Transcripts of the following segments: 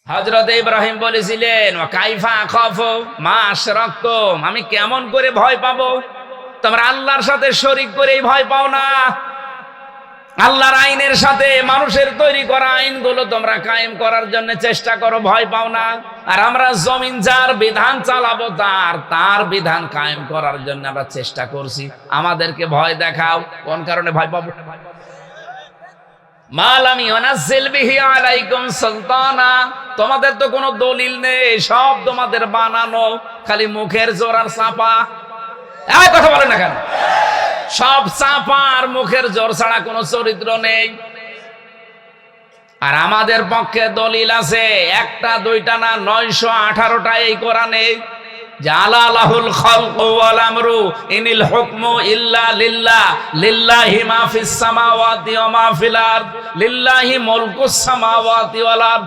হযরত ইব্রাহিম বলেছিলেন ওয়া কাইফা আখাফু মা আশরাকতুম, আমি কেমন করে ভয় পাবো? তোমরা আল্লাহর সাথে শরীক করেই ভয় পাও না। আল্লাহর আইনের সাথে মানুষের তৈরি করা আইনগুলো তোমরা কায়েম করার জন্য চেষ্টা করো, ভয় পাও না। আর আমরা জমিন যার বিধান চালাবো তার বিধান কায়েম করার জন্য আমরা চেষ্টা করছি, আমাদেরকে ভয় দেখাও। কোন কারণে ভয় পাবো? মালাম ইউনাজ্জিল বিহি আলাইকুম সুলতানা, তোমাদের তো কোনো দলিল নেই, সব তোমাদের বানানো, খালি মুখের জোর আর চাপা। এই কথা বলেন না কেন? সব চাপা আর মুখের জোর ছাড়া কোনো চরিত্র নেই। আর আমাদের পক্ষে দলিল আছে, একটা দুইটা না, 918টা এই কোরআনে। জালালাহুল খালকু ওয়াল আমরু ইনিল হুকমু ইল্লা লিল্লাহ লিল্লাহি মা ফিস সামাওয়াতি ওয়া মা ফিল আরদ লিল্লাহি মুলকুস সামাওয়াতি ওয়াল আরদ।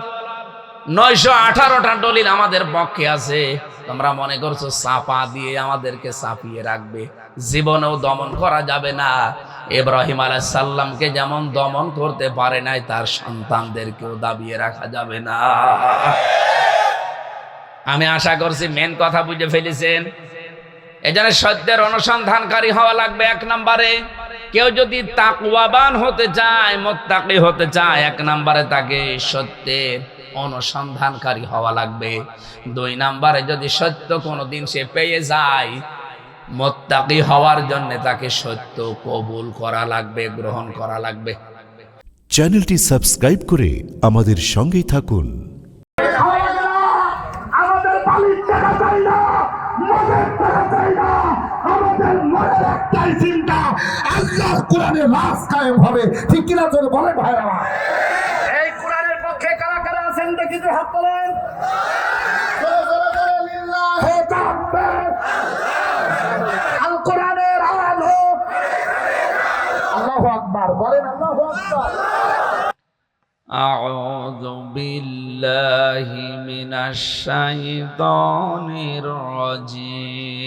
918টা দলিল আমাদের পক্ষে আছে। তোমরা মনে করছো চাপা দিয়ে আমাদেরকে চাপিয়ে রাখবে? জীবনেও দমন করা যাবে না। ইব্রাহিম আলাইহিস সালামকে যেমন দমন করতে পারে নাই, তার সন্তানদেরকেও দাবিয়ে রাখা যাবে না। আমি আশা করছি মেন কথা বুঝে ফেলেছেন। এজন্য সত্যের অনুসন্ধানকারী হওয়া লাগবে। এক নম্বরে কেউ যদি তাকওয়াবান হতে চায়, মুত্তাকি হতে চায়, এক নম্বরে তাকে সত্যের অনুসন্ধানকারী হওয়া লাগবে। 2 নম্বরে যদি সত্য কোনোদিন সে পেয়ে যায়, মুত্তাকি হওয়ার জন্য তাকে সত্য কবুল করা লাগবে, গ্রহণ করা লাগবে। চ্যানেলটি সাবস্ক্রাইব করে আমাদের সঙ্গেই থাকুন। আমাদের বালির টাকা চাই না, মদের টাকা চাই না, আমাদের মনের একটাই চিন্তা, আল্লাহর কোরআনে রাজ কায়েম হবে। ঠিক কিনা জোরে বলেন ভাইরা? এই কোরআনের পক্ষে কারা কারা আছেন দেখি তো হাত তোলেন। জোরে জোরে বলে লিল্লাহি তাকবীর। আল কোরআনের আলো। আল্লাহু আকবার বলেন, আল্লাহু আকবার। أعوذ بالله من الشيطان الرجيم.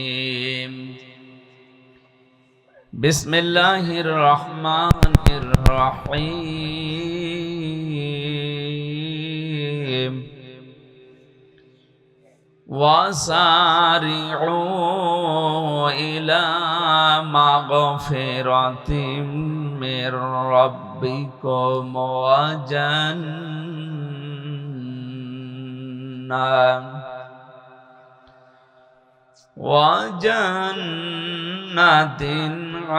بسم الله الرحمن الرحيم. وسارعوا إلى مغفرة من ربكم وجنة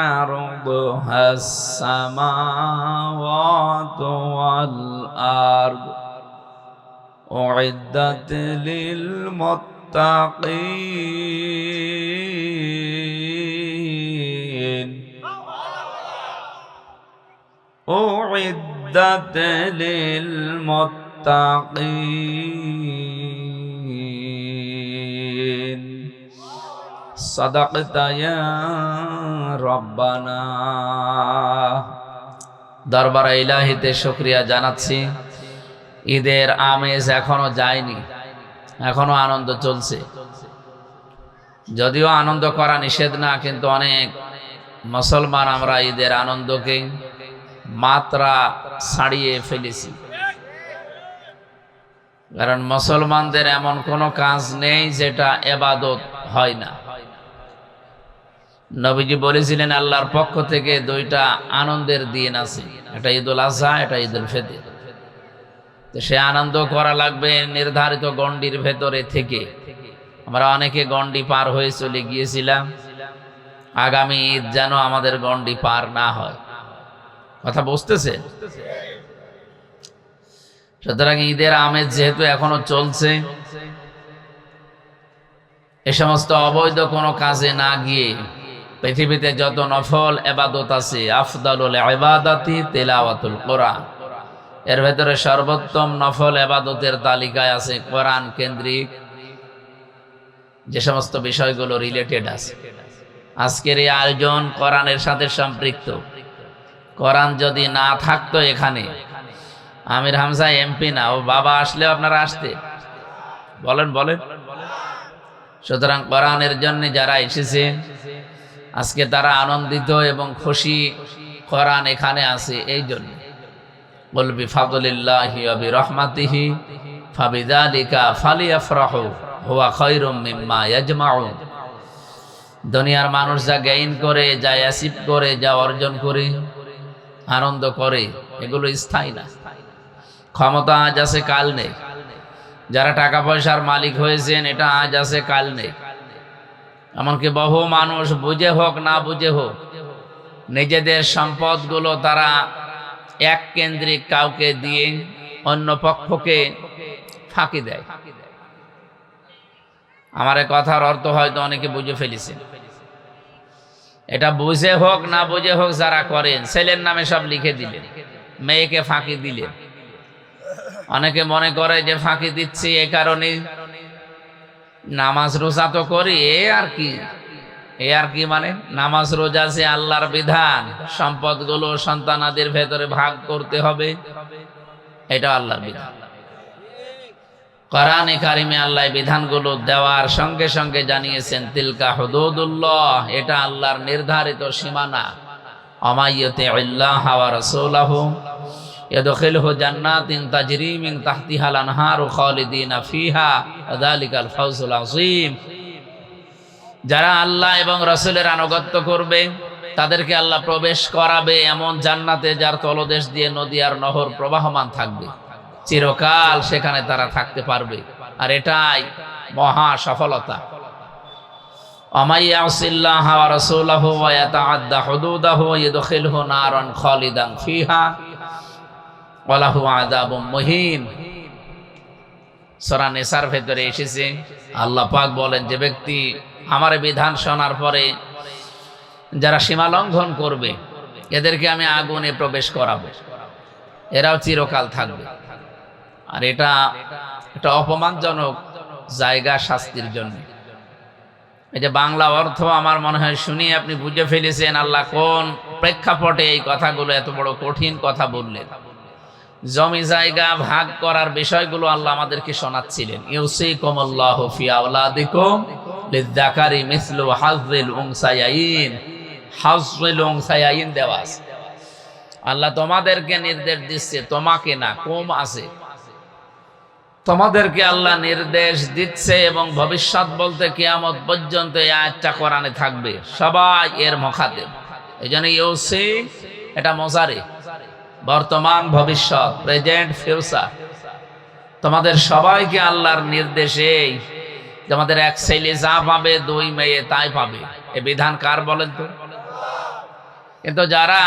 عرضها السماوات والأرض أعدت للمتقين أعدت للمتقين صدقت يا ربنا. দরবার ইলাহিতে শুকরিয়া জানাচ্ছি। ঈদের আমেজ এখনো যায়নি, এখনো আনন্দ চলছে। যদিও আনন্দ করা নিষেধ না, কিন্তু অনেক মুসলমান আমরা ঈদের আনন্দকে মাত্রা ছাড়িয়ে ফেলেছি। কারণ মুসলমানদের এমন কোনো কাজ নেই যেটা ইবাদত হয় না। নবীজি বলেছিলেন আল্লাহর পক্ষ থেকে 2টা আনন্দের দিন আছে, একটা ঈদুল আজহা, একটা ঈদুল ফিতর। তো সে আনন্দ করা লাগবে নির্ধারিত গণ্ডির ভেতরে থেকে। আমরা অনেকে গণ্ডি পার হয়ে চলে গিয়েছিলাম, আগামী ঈদ যেন আমাদের গণ্ডি পার না হয়। কথা বুঝতেছে? সুতরাং ঈদের আমেজ যেহেতু এখনো চলছে, এ সমস্ত অবৈধ কোনো কাজে না গিয়ে পৃথিবীতে যত নফল ইবাদত আছে, আফদালুল ইবাদাতি তিলাওয়াতুল কোরআন, এর ভেতরে সর্বোত্তম নফল ইবাদতের তালিকায় আছে কোরআন কেন্দ্রিক যে সমস্ত বিষয়গুলো রিলেটেড আছে। আজকের এই আয়োজন কোরআনের সাথে সম্পৃক্ত। কোরআন যদি না থাকতো এখানে, আমির হামজা এমপি না, ও বাবা আসলেও আপনারা আসতে বলেন বলেন। সুতরাং কোরআনের জন্য যারা এসেছে আজকে তারা আনন্দিত এবং খুশি, কোরআন এখানে আছে এই জন্য। বল বিফাদলিল্লাহি ওয়া বিরহমাতিহি ফাবিযালিকা ফালিয়াফরাহু হুয়া খায়রুম মিম্মা ইয়াজমাউন। দুনিয়ার মানুষ যা গেইন করে, যা অ্যাচিভ করে, যা অর্জন করে, আনন্দ করে, এগুলো স্থায়ী না। ক্ষমতা আজ আছে, কাল নেই। যারা টাকা পয়সার মালিক হয়েছেন, এটা আজ আছে, কাল নেই। এমনকি বহু মানুষ বুঝে হোক না বুঝে হোক নিজেদের সম্পদগুলো তারা এক কেন্দ্রিক কাউকে দিয়ে অন্য পক্ষকে ফাঁকি দেয়। আমার এই কথার অর্থ হয়তো অনেকে বুঝে ফেলেছেন। এটা বুঝে হোক না বুঝে হোক যারা করেন, ছেলের নামে সব লিখে দিলেন, মেয়েকে ফাঁকি দিলেন। অনেকে মনে করে যে ফাঁকি দিচ্ছি এ কারণে নামাজ রোজা তো করি, এ আর কি মানে নামাজ রোজা যে আল্লাহর বিধান, সম্পদগুলো সন্তানাদের ভেতরে ভাগ করতে হবে, এটা আল্লাহর বিধান। কোরআনে কারিমে আল্লাহ বিধানগুলো দেওয়ার সঙ্গে সঙ্গে জানিয়েছেন তিলকা হুদুদুল্লাহ, এটা আল্লাহর নির্ধারিত সীমানা। আমাইয়ুতিল্লাহ ওয়া রাসূলাহু ইয়াদখিলহু জান্নাতিন তাজরি মিন তাহতিহাল আনহারু খালিদিনা ফিহা যালিকাল ফাওজুল আযীম। যারা আল্লাহ এবং রাসূলের আনুগত্য করবে তাদেরকে আল্লাহ প্রবেশ করাবে এমন জান্নাতে যার তলদেশ দিয়ে নদী আর নহর প্রবাহমান থাকবে, চিরকাল সেখানে তারা থাকতে পারবে। আর এটাই মহা সফলতা। আমাইয়াসিল্লাহ ওয়া রাসূলাহু ওয়া ইয়াতাআদ্দা হুদুদাহু ইয়াদখিলহু নারান খালিদান ফিহা ওয়া লাহু আযাবুম মুহিন। সূরা নিসার ভেতরে এসেছে, আল্লাহ পাক বলেন, যে ব্যক্তি আমার বিধান শোনার পরে যারা সীমা লঙ্ঘন করবে এদেরকে আমি আগুনে প্রবেশ করাবো, এরাও চিরকাল থাকবে। আর এটা অপমানজনক জায়গা শাস্তির জন্য। এই যে বাংলা অর্থ আমার মনে হয় শুনিয়ে আপনি বুঝে ফেলেছেন আল্লাহ কোন প্রেক্ষাপটে এই কথাগুলো এত বড় কঠিন কথা বললেন। জমি জায়গা ভাগ করার বিষয়গুলো আল্লাহ আমাদেরকে শোনাচ্ছিলেন। ইউসিকুমুল্লাহু ফি আওলাদিকুম লিযযাকারি মিসলু হাযযিল উনসায়াইন। হাযযিল উনসায়াইন দেওয়া আছে। আল্লাহ তোমাদেরকে নির্দেশ দিচ্ছে, তোমাকে না, কম আছে, তোমাদেরকে আল্লাহ নির্দেশ দিচ্ছে এবং ভবিষ্যৎ বলতে কিয়ামত পর্যন্ত এই আয়াতটা কোরআনে থাকবে, সবাই এর মুখাতেব। এইজন্য ইউসি এটা মোজারে, বর্তমান ভবিষ্যৎ, প্রেজেন্ট ফিউচার। তোমাদের সবাইকে আল্লাহর নির্দেশে তোমাদের এক ছেলে যা পাবে, দুই মেয়ে তাই পাবে। এ বিধান কার বলেন তো? কিন্তু যারা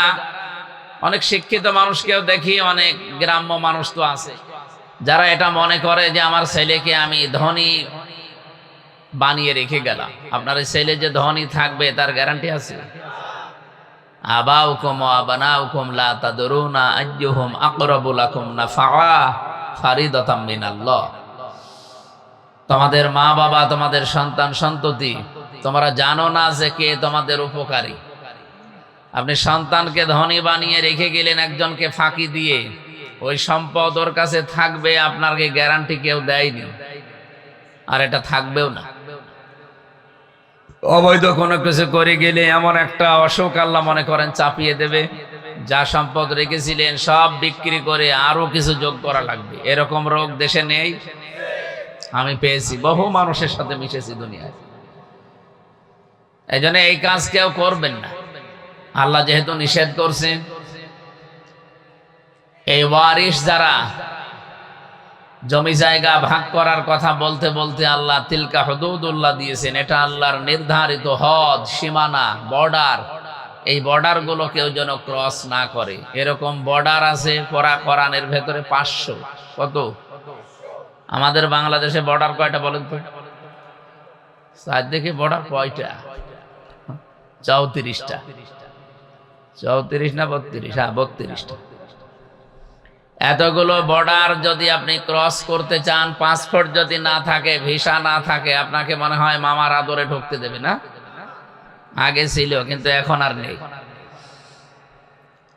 অনেক শিক্ষিত মানুষকেও দেখি, অনেক গ্রাম্য মানুষ তো আছে যারা এটা মনে করে যে আমার ছেলেকে আমি ধনী বানিয়ে রেখে গেলাম। আপনার ছেলে যে ধনী থাকবে তার গ্যারান্টি আছে? আবাউকুম ওয়া আবনাউকুম লা তাদরুনা আইয়ুহুম আকরাবু লাকুম নাফআ ফারিদাতাম মিনাল্লাহ। তোমাদের মা বাবা, তোমাদের সন্তান সন্ততি, তোমরা জানো না যে কে তোমাদের উপকারী। আপনি সন্তানকে ধনী বানিয়ে রেখে গেলেন একজনকে ফাঁকি দিয়ে, ওই সম্পদ ওর কাছে থাকবে, আপনাকে গ্যারান্টি কেউ দেয়নি, আর এটা থাকবেও না। অবৈধ কোনো কিছু করে গেলে এমন একটা অসুখ আল্লাহ মনে করেন চাপিয়ে দেবে, যা সম্পদ রেখেছিলেন সব বিক্রি করে আরো কিছু যোগ করা লাগবে। এরকম রোগ দেশে নেই? আমি পেয়েছি, বহু মানুষের সাথে মিশেছি দুনিয়ায়। এই জন্য এই কাজ কেউ করবেন না, আল্লাহ যেহেতু নিষেধ করছেন। এই ওয়ারিশ যারা জমি জায়গা ভাগ করার কথা বলতে বলতে আল্লাহ তিলকা হুদুদুল্লাহ দিয়েছেন, এটা আল্লাহর নির্ধারিত হদ, সীমানা, বর্ডার। এই বর্ডার গুলো কেউ যেন ক্রস না করে, এরকম বর্ডার আছে পরা কোরআনের ভেতরে 500। কত? আমাদের বাংলাদেশে বর্ডার কয়টা বলেন তো? সাত দেখে বর্ডার কয়টা? 34টা। 34 না 32? হ্যাঁ, 32টা। এতগুলো বর্ডার যদি আপনি ক্রস করতে চান, পাসপোর্ট যদি না থাকে, ভিসা না থাকে, আপনাকে মনে হয় মামার আদরে ঢুকতে দেবে না? আগে ছিল, কিন্তু এখন আর নেই।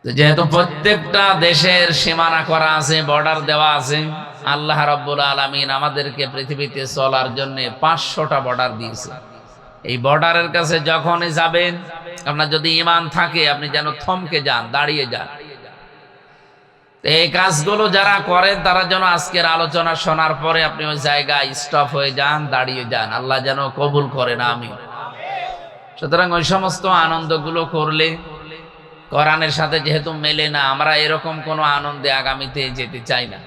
যেহেতু প্রত্যেকটা দেশের সীমানা করা আছে, বর্ডার দেওয়া আছে, আল্লাহ রাব্বুল আলামিন আমাদেরকে পৃথিবীতে চলার জন্য 500টা বর্ডার দিয়েছে। এই বর্ডারের কাছে যখনই যাবেন, আপনার যদি ঈমান থাকে, আপনি যেন থমকে যান, দাঁড়িয়ে যান। এই কাজগুলো যারা করেন তারা যেন আজকের আলোচনা শোনার পরে আপনি ওই জায়গায় স্টপ হয়ে যান, দাঁড়িয়ে যান, আল্লাহ যেন কবুল করেন, আমিন। সুতরাং ওই সমস্ত আনন্দগুলো করলে কোরআনের সাথে যেহেতু মেলে না, আমরা এরকম কোনো আনন্দে আগামীতে যেতে চাই না।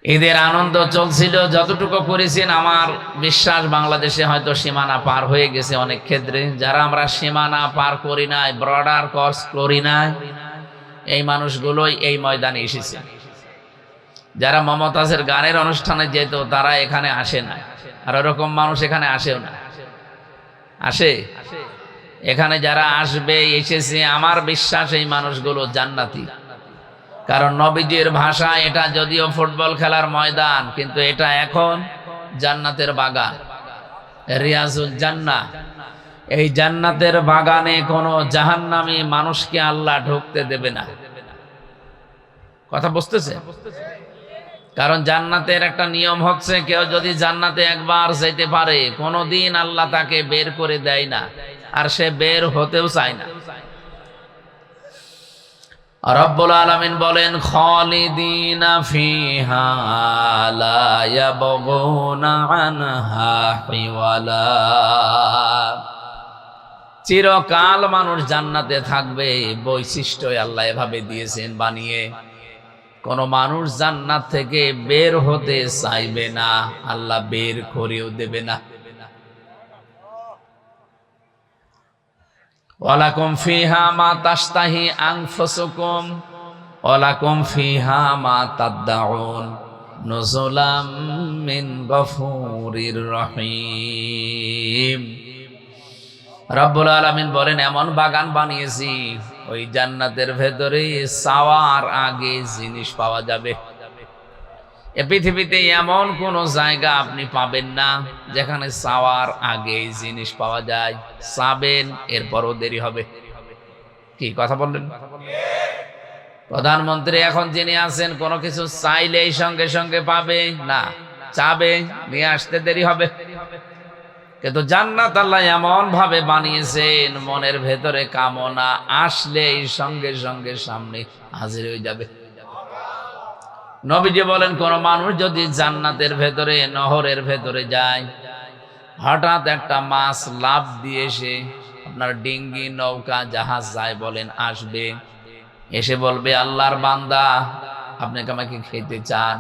ঈদের আনন্দ চলছিল, যতটুকু করেছেন আমার বিশ্বাস বাংলাদেশে হয়তো সীমানা পার হয়ে গেছে অনেক ক্ষেত্রে। যারা আমরা সীমানা পার করি নাই, বর্ডার ক্রস করি নাই, এই মানুষগুলোই এই ময়দানে এসেছে। যারা মমতাজের গানের অনুষ্ঠানে যেত তারা এখানে আসে না, আর ওরকম মানুষ এখানে আসেও না। আসে এখানে যারা আসবে, এসেছে, আমার বিশ্বাস এই মানুষগুলো জান্নাতি। কারণ নবীজির ভাষা, এটা যদিও ফুটবল খেলার ময়দান, কিন্তু এটা এখন জান্নাতের বাগান, রিয়াজুল জান্নাহ। এই জান্নাতের বাগানে কোনো জাহান্নামী মানুষকে আল্লাহ ঢুকতে দেবে না। কথা বুঝতেছে? কারণ জান্নাতের একটা নিয়ম হচ্ছে, কেউ যদি জান্নাতে একবার যেতে পারে, কোনোদিন আল্লাহ তাকে বের করে দেয় না, আর সে বের হতেও চায় না। রব্বুল আলামিন বলেন, খালিদিনা ফিহা লা ইয়াবগুনা আনহা হিওয়ালা। চিরকাল মানুষ জান্নাতে থাকবে, বৈশিষ্ট্য আল্লাহ এভাবে দিয়েছেন বানিয়ে। কোন মানুষ জান্নাত থেকে বের হতে চাইবে না, আল্লাহ বের করেও দেবে না। ওয়ালাকুম ফিহা মা তাশতাহি আনফুসুকুম ওয়ালাকুম ফিহা মা তাদউন নুজুলাম মিন গফুরির রহিম। রব্বুল আলামিন বলেন, এমন বাগান বানিয়েছি, ওই জান্নাতের ভেতরে চাওয়ার আগে জিনিস পাওয়া যাবে। এ পৃথিবীতে এমন কোন জায়গা আপনি পাবেন না যেখানে চাওয়ার আগে জিনিস পাওয়া যায়। চাবেন, এরপরও দেরি হবে। কি কথা বললেন? প্রধানমন্ত্রী এখন যিনি আছেন, কোনো কিছু চাইলেই সঙ্গে সঙ্গে পাবে না, চাবে, নিয়ে আসতে দেরি হবে। কিন্তু জান্নাত আল্লাহ এমন ভাবে বানিয়েছেন, মনের ভেতরে কামনা আসলেই সঙ্গে সঙ্গে সামনে হাজির হয়ে যাবে। নবীজি বলেন, কোন মানুষ যদি জান্নাতের ভেতরে, নহরের ভেতরে যায়, হঠাৎ একটা মাছ লাফ দিয়ে এসে, আপনার ডিঙ্গি, নৌকা, জাহাজ যায় বলেন, আসবে, এসে বলবে, আল্লাহর বান্দা, আপনি আমাকে খেতে চান?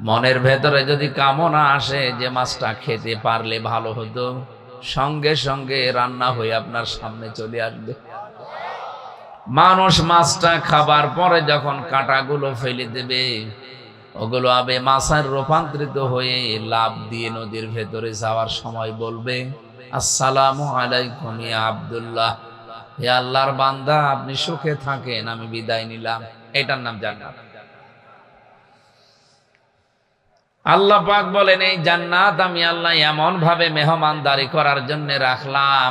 মনের ভেতরে যদি কামনা আসে যে মাছটা খেতে পারলে ভালো হতো, সঙ্গে সঙ্গে রান্না হয়ে আপনার সামনে চলে আসবে। মানুষ মাছটা খাবার পরে যখন কাঁটাগুলো ফেলে দেবে, ওগুলো আবে মাছের রূপান্তরিত হয়ে লাফ দিয়ে নদীর ভেতরে যাওয়ার সময় বলবে, আসসালামু আলাইকুম ইয়া আব্দুল্লাহ, হে আল্লাহর বান্দা, আপনি সুখে থাকেন, আমি বিদায় নিলাম। এটার নাম জান্নাত। আল্লাহ পাক বলেন, এই জান্নাত আমি আল্লাহ এমন ভাবে মেহমানদারি করার জন্য রাখলাম,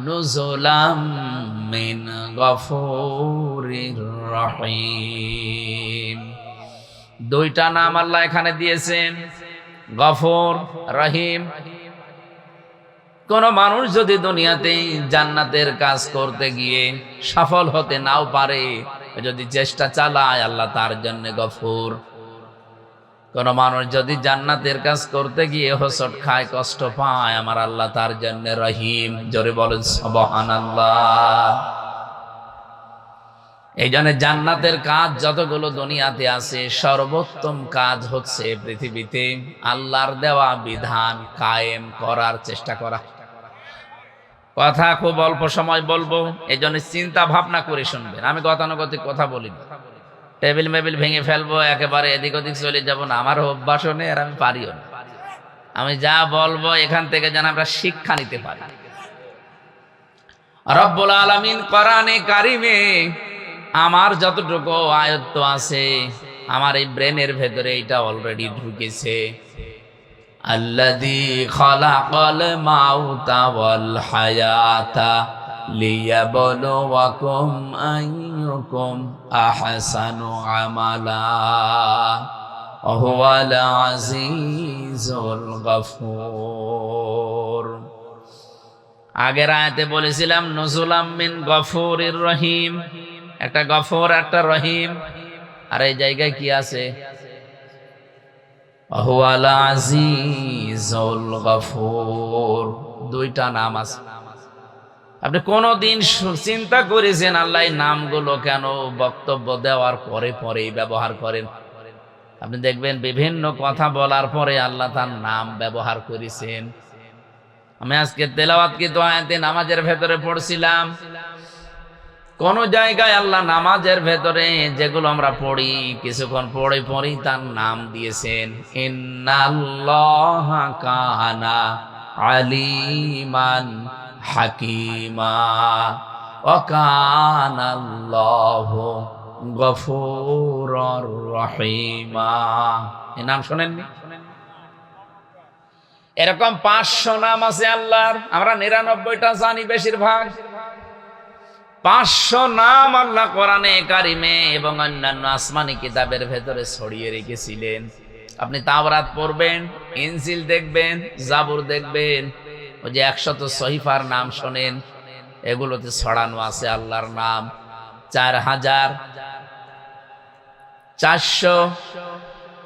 নুজুলাম মিন গফুরির রহিম। দুইটা নাম আল্লাহ এখানে দিয়েছেন, গফুর, রহিম। কোন মানুষ যদি দুনিয়াতে জান্নাতের কাজ করতে গিয়ে সফল হতে নাও পারে, যদি চেষ্টা চালায়, আল্লাহ তার জন্য গফুর। কোন মানুষ যদি জান্নাতের কাজ করতে গিয়ে হোঁচট খায়, কষ্ট পায়, আমার আল্লাহ তার জন্য রহিম। জোরে বলেন সুবহানাল্লাহ। এই জন্য জান্নাতের কাজ যতগুলো দুনিয়াতে আছে, সর্বোত্তম কাজ হচ্ছে পৃথিবীতে আল্লাহর দেওয়া বিধান কায়েম করার চেষ্টা করা। কথা খুব অল্প সময় বলবো, এই জন্য চিন্তা ভাবনা করে শুনবেন। আমি গতানুগতিক কথা বলি না, টেবিল মেবিল ভেঙে ফেলবো, একেবারে এদিক ওদিক চলে যাবো না, আমার অভ্যাসও নেই, আর আমি পারিও না। আমি যা বলবো এখান থেকে যেন আমরা শিক্ষা নিতে পারি। রব্বুল আলামিন কোরআনে কারিমে আমার যতটুকু আয়ত্ত আছে, আমার এই ব্রেনের ভেতরে এটা অলরেডি ঢুকেছে। আল্লাযী খালাকাল মাউতা ওয়াল হায়াতা লিয়াবলুয়াকুম আইয়ুকুম আহসানু আমালা ওয়া হুয়াল আজিজুল গফুর। আগের আয়াতে বলেছিলাম নুজুলাম মিন গফুরির রহিম, একটা গফর, একটা রহিম। আর এই জায়গায় কি আছে? হুয়াল আজিজুল গফুর, দুইটা নাম আছে। আপনি কোনদিন চিন্তা করেছেন আল্লাহ এই নামগুলো কেন বক্তব্য দেওয়ার পরে পরেই ব্যবহার করেন? আপনি দেখবেন বিভিন্ন কথা বলার পরে আল্লাহ তার নাম ব্যবহার করেছেন। আমি আজকে তেলাওয়াত কি আয়াতে নামাজের ভেতরে পড়ছিলাম, কোন জায়গায় আল্লাহ নামাজের ভেতরে যেগুলো আমরা পড়ি, কিছুক্ষণ পড়ে পড়ি তার নাম দিয়েছেন। ইন্নাল্লাহা কানা আলিমান হাকিমা ওয়া কানাল্লাহু গফুরুর রহিমা। এই নাম শোনেননি? এরকম 500 নাম আছে আল্লাহর, আমরা 99টা জানি বেশিরভাগ। 500 নাম আল্লাহ কোরআনে কারিমে এবং অন্যান্য আসমানি কিতাবের ভেতরে ছড়িয়ে রেখেছিলেন। আপনি তাওরাত পড়বেন, ইনজিল দেখবেন, জাবুর দেখবেন, ওই যে 100 সহিফার নাম শোনেন, এগুলোতে ছড়ানো আছে আল্লাহর নাম।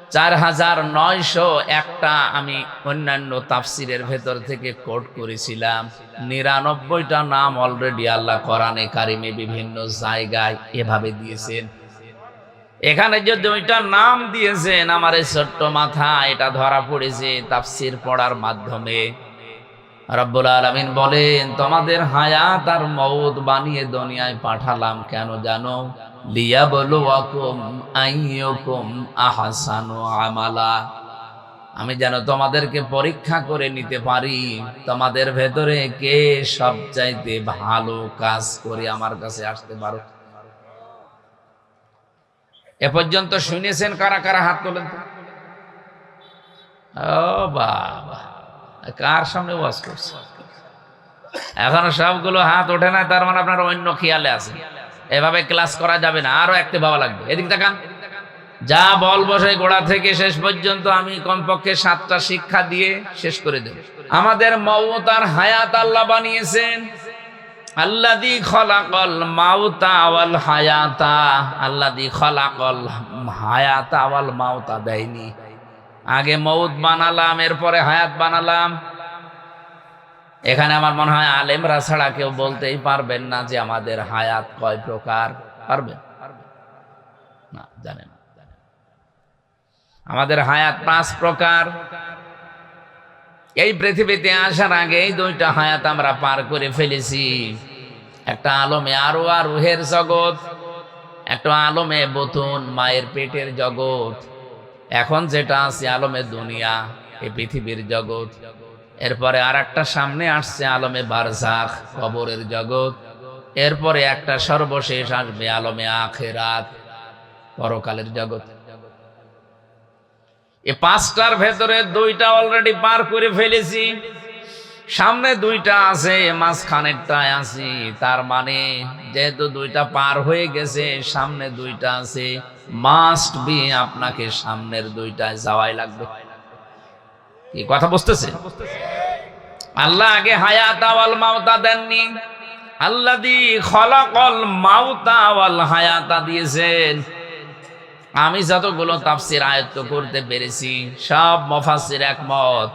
4,901টা আমি অন্যান্য তাফসিরের ভেতর থেকে কোট করেছিলাম। 99টা নাম অলরেডি আল্লাহ কোরআনে কারিমে বিভিন্ন জায়গায় এভাবে দিয়েছেন। এখানে যে 2টা নাম দিয়েছেন, আমার এই ছোট্ট মাথা এটা ধরা পড়েছে তাফসির পড়ার মাধ্যমে। রব্বুল আলামিন বলেন, তোমাদের হায়াত আর মওত বানিয়ে দুনিয়ায় পাঠালাম কেন জানো? লিয়াবলুয়াকুম আইয়ুকুম আহসানু আমালা, আমি যেন তোমাদেরকে পরীক্ষা করে নিতে পারি তোমাদের ভেতরে কে সবচাইতে ভালো কাজ করে আমার কাছে আসতে পারো। এ পর্যন্ত শুনেছেন কারা কারা? হাত তোলেন তো। ও বাবা, কার সামনে ওয়াজ করছে? এখনো সবগুলো হাত ওঠে না, তার মানে আপনার অন্য খেয়ালে আছে। এভাবে ক্লাস করা যাবে না, আরো একটি ভাবা লাগবে। এদিক তাকান, যা বলবো সেই গোড়া থেকে শেষ পর্যন্ত আমি কমপক্ষে 7টা শিক্ষা দিয়ে শেষ করে দেব। আমাদের মওত আর হায়াত আল্লাহ বানিয়েছেন। আল্লাযী খলাকাল মাউতা ওয়াল হায়াতা, আল্লাযী খলাকাল হায়াতা ওয়াল মাউতা দেয়নি, আগে মওত বানালাম এরপরে হায়াত বানালাম। এখানে আমার মনে হয় আলেমরা ছাড়া কেউ বলতেই পারবেন না যে আমাদের হায়াত কয় প্রকার। পারবেন না? জানেন আমাদের হায়াত 5 প্রকার। এই পৃথিবীতে আসার আগে এই 2টা হায়াত আমরা পার করে ফেলেছি। একটা আলমে আরওয়াহ, রুহের জগৎ, একটা আলমে বুতুন, মায়ের পেটের জগৎ। এখন যেটা আছে আলমে দুনিয়া, এই পৃথিবীর জগৎ। এরপরে আর একটা সামনে আসছে আলমে বারজাখ, কবরের জগৎ। এরপরে একটা সর্বশেষ আসবে আলমে আখিরাত, পরকালের জগৎ। এই 5টার ভেতরে 2টা অলরেডি পার করে ফেলেছি, সামনে 2টা আছে, মাঝখানেরটায় আছি। তার মানে যেহেতু 2টা পার হয়ে গেছে, সামনে 2টা আছে, মাস্ট বি আপনাকে সামনের 2টায় যাওয়াই লাগবে। কি কথা বুঝতেছে? আল্লাহ আগে হায়াত ওয়াল মাউতা দেননি, আল্লাযী খলাকাল মাউতা ওয়াল হায়াতা দিয়েছেন। আমি যতগুলো তাফসীর আয়ত্ত করতে পেরেছি, সব মুফাসসির একমত।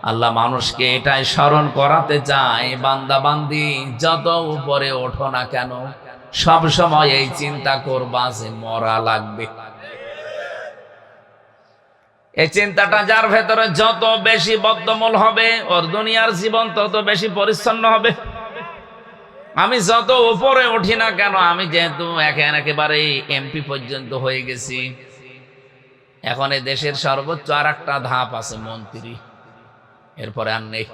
আল্লাহ মানুষকে এটাই স্মরণ করাতে চায়, বান্দা বান্দি যত উপরে ওঠো না কেন, সব সময় এই চিন্তা করবা যে মরা লাগবে। এই চিন্তাটা যার ভেতরে যত বেশি বদ্ধমূল হবে, ওর দুনিয়ার জীবন তত বেশি পরিচ্ছন্ন হবে। আমি যত উপরে উঠি না কেন, আমি যেহেতু একেবারে এমপি পর্যন্ত হয়ে গেছি, এখন এই দেশের সর্বোচ্চ আর একটা ধাপ আছে মন্ত্রী, এরপরে আর নেই।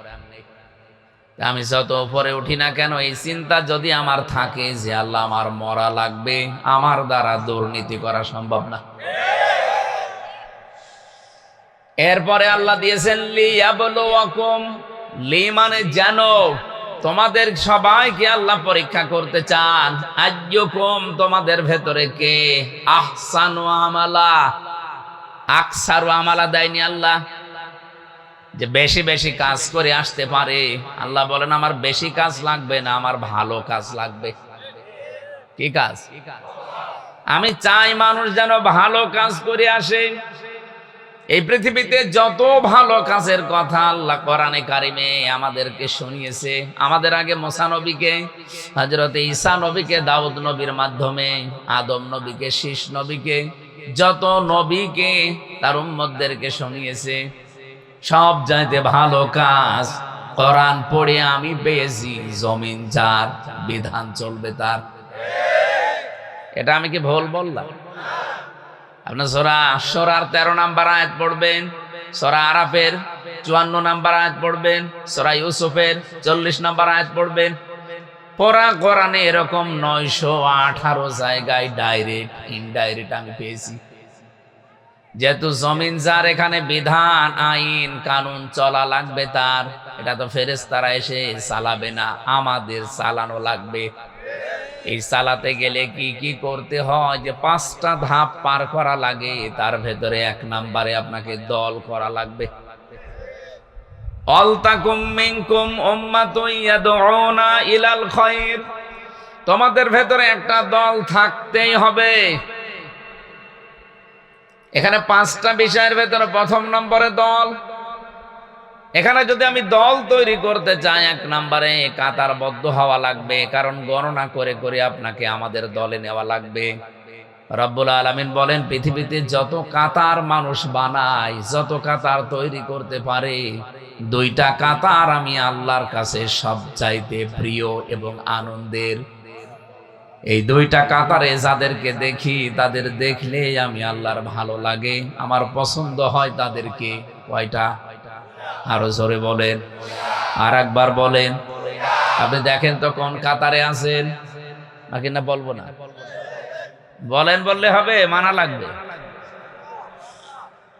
আমি যত উপরে উঠি না কেন, এই চিন্তা যদি আমার থাকে যে আল্লাহ আমার মরা লাগবে, আমার দ্বারা দুর্নীতি করা সম্ভব না। এরপরে আল্লাহ দিয়েছেন লিয়াবলুয়াকুম, লি মানে যেন, তোমাদের সবাইকে আল্লাহ পরীক্ষা করতে চান। আইয়ুকুম, তোমাদের ভেতরে কে আহসানু আমালা, আকসারু আমালা দেয়নি আল্লাহ, যে বেশি বেশি কাজ করে আসতে পারে। আল্লাহ বলেন আমার বেশি কাজ লাগবে না, আমার ভালো কাজ লাগবে। কি কাজ? আমি চাই মানুষ যেন ভালো কাজ করে আসে। এই পৃথিবীতে যত ভালো কাজের কথা আল্লাহ কোরআনে কারিমে আমাদেরকে শুনিয়েছে, আমাদের আগে মুসা নবীকে, হযরত ঈসা নবীকে দাউদ নবীর মাধ্যমে, আদম নবীকে, শীষ নবীকে, যত নবীকে তার উম্মতদেরকে শুনিয়েছে, সব চাইতে ভালো কাজ কোরআন পড়ে আমি পেয়েছি, জমিন যার বিধান চলবে তার। এটা আমি কি ভুল বললাম? আপনার সূরা আশ-শুরার 13 নম্বর আয়াত পড়বেন, সূরা আরাফের 54 নম্বর আয়াত পড়বেন, সূরা ইউসুফের 40 নম্বর আয়াত পড়বেন। পুরা কোরআনে এরকম 918 জায়গায় ডাইরেক্ট ইনডাইরেক্ট আমি পেয়েছি। যেহেতু জমিন যার, এখানে বিধান আইন কানুন চলা লাগবে তার। এটা তো ফেরেশতারা এসে চালাবে না, আমাদের চালানো লাগবে। এই চালাতে গেলে কি কি করতে হয়, যে 5টা ধাপ পার করা লাগে। তার ভেতরে 1 নম্বরে আপনাকে দল করা লাগবে। অলতাকুম মিনকুম উম্মাতুন ইয়াদউনা ইলাল খায়র, তোমাদের ভেতরে একটা দল থাকতেই হবে। এখানে 5টা বিষয়ের ভেতরে 1 নম্বরে দল। এখানে যদি আমি দল তৈরি করতে চাই, 1 নম্বরে কাতারবদ্ধ হওয়া লাগবে, কারণ গণনা করে করে আপনাকে আমাদের দলে নেওয়া লাগবে। রব্বুল আলামিন বলেন, পৃথিবীতে যত কাতার মানুষ বানায়, যত কাতার তৈরি করতে পারে, 2টা কাতার আমি আল্লাহর কাছে সবচাইতে প্রিয় এবং আনন্দের। এই 2টা কাতারে যাদেরকে দেখি, তাদের দেখলে আমি আল্লাহর ভালো লাগে, আমার পছন্দ হয় তাদেরকে। কয়টা? আরো জোরে বলেন, আর একবার বলেন। আপনি দেখেন তো কোন কাতারে আছেন, নাকি না বলবো না? বলেন, বললে হবে, মানা লাগবে।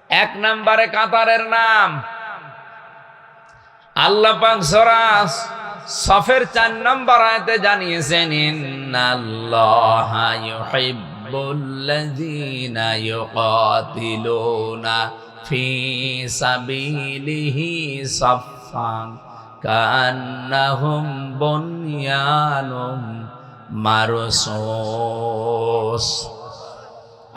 1 নম্বরে কাতারের নাম আল্লাহ পাক সূরা সফের 4 নম্বর আয়াতে জানিয়েছেন, ইন্নাল্লাহা ইউহিব্বুল্লাযীনা ইউকাতিলুনা ফি সাবিলিহি সাফফান কান্নাহুম বুনয়ানুম মারসুস।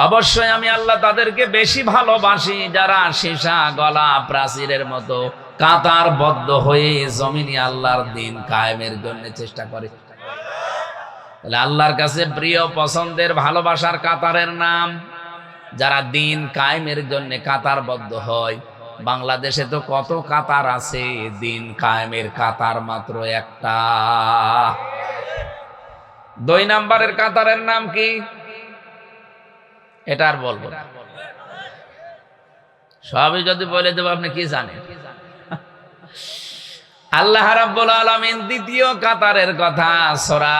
অবশ্যই আমি আল্লাহ তাদেরকে বেশি ভালোবাসি যারা সীসা গলা প্রাচীরের মতো কাতারবদ্ধ হয়ে জমিনে আল্লাহর দ্বীন কায়েমের জন্য চেষ্টা করে। তাহলে আল্লাহর কাছে প্রিয়, পছন্দের, ভালোবাসার কাতারের নাম যারা দ্বীন কায়েমের জন্য কাতারবদ্ধ হয়। বাংলাদেশে তো কত কাতার আছে, দ্বীন কায়েমের কাতার মাত্র একটা। 2 নম্বরের কাতারের নাম কি? এটা আর বলবো না, সবই যদি বলে দেব আপনি কি জানেন। আল্লাহ রাব্বুল আলামিন 2য় কাতারের কথা সূরা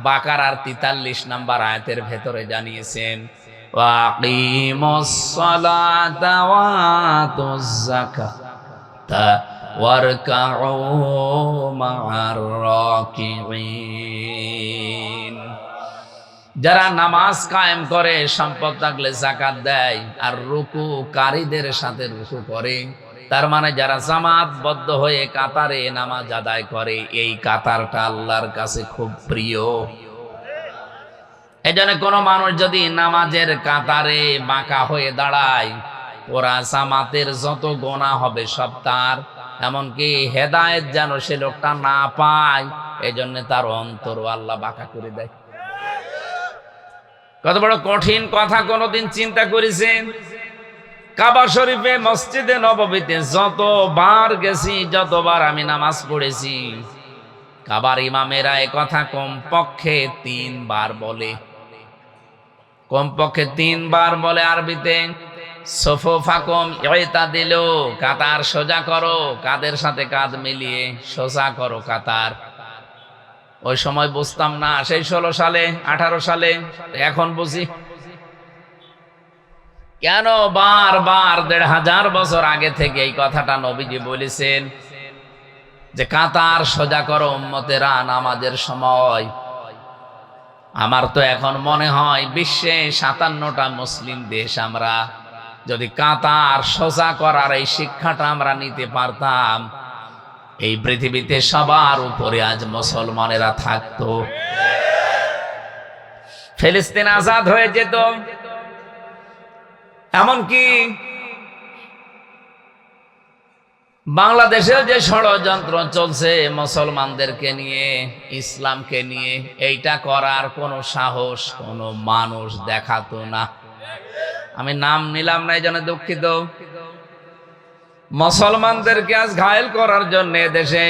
বাকারার 43 নম্বর আয়াতের ভেতরে জানিয়েছেন, ওয়াকিমুস সালাতা ওয়া আতুজ যাকাতা ওয়ারকাউ মা'আর রাকিঈন। যারা নামাজ কায়েম করে, সম্পদ থাকলে যাকাত দেয়, আর রুকুকারীদের সাথে রুকু করে, তার মানে যারা জামাতবদ্ধ হয়ে কাতারে নামাজ আদায় করে, এই কাতারটা আল্লাহর কাছে খুব প্রিয়। এজন্য কোন মানুষ যদি নামাজের কাতারে বাঁকা হয়ে দাঁড়ায়, ওরা জামাতের যত গুনাহ হবে সব তার, এমনকি হেদায়েত যেন সে লোকটা না পায়, এজন্য তার অন্তর আল্লাহ বাঁকা করে দেয়। কত বড় কঠিন কথা, কোনদিন চিন্তা করেছেন? কাবা শরীফে, মসজিদে নববীতে যতবার গেছি, যতবার আমি নামাজ পড়েছি, কাবার ইমামেরা এ কথা কমপক্ষে 3 বার বলে। কমপক্ষে 3 বার বলে আরবিতে, সুফুফাকুম ইতাদিলু, কাতার সোজা করো, কাদের সাথে কাঁধ মিলিয়ে সোজা করো কাতার। ওই সময় বুঝতাম না, সেই 16 সালে 18 সালে, এখন বুঝি। কেন বারবার 1500 বছর আগে থেকে এই কথাটা নবীজি বলেছেন যে কাতার সোজা করো উম্মতেরা নামাজের সময়। আমার তো এখন মনে হয় বিশ্বে 57টা মুসলিম দেশ, আমরা যদি কাতার সোজা করার এই শিক্ষাটা আমরা নিতে পারতাম, এই পৃথিবীতে সবার উপরে আজ মুসলমানেরা থাকতো। ফিলিস্তিন আজাদ হয়ে যেত। এমনকি বাংলাদেশেও যে ষড়যন্ত্র চলছে মুসলমানদেরকে নিয়ে, ইসলামকে নিয়ে, এইটা করার কোনো সাহস কোনো মানুষ দেখাতো না। আমি নাম নিলাম না, এই জন্য দুঃখিত। মুসলমানদেরকে আজ ঘায়েল করার জন্য দেশে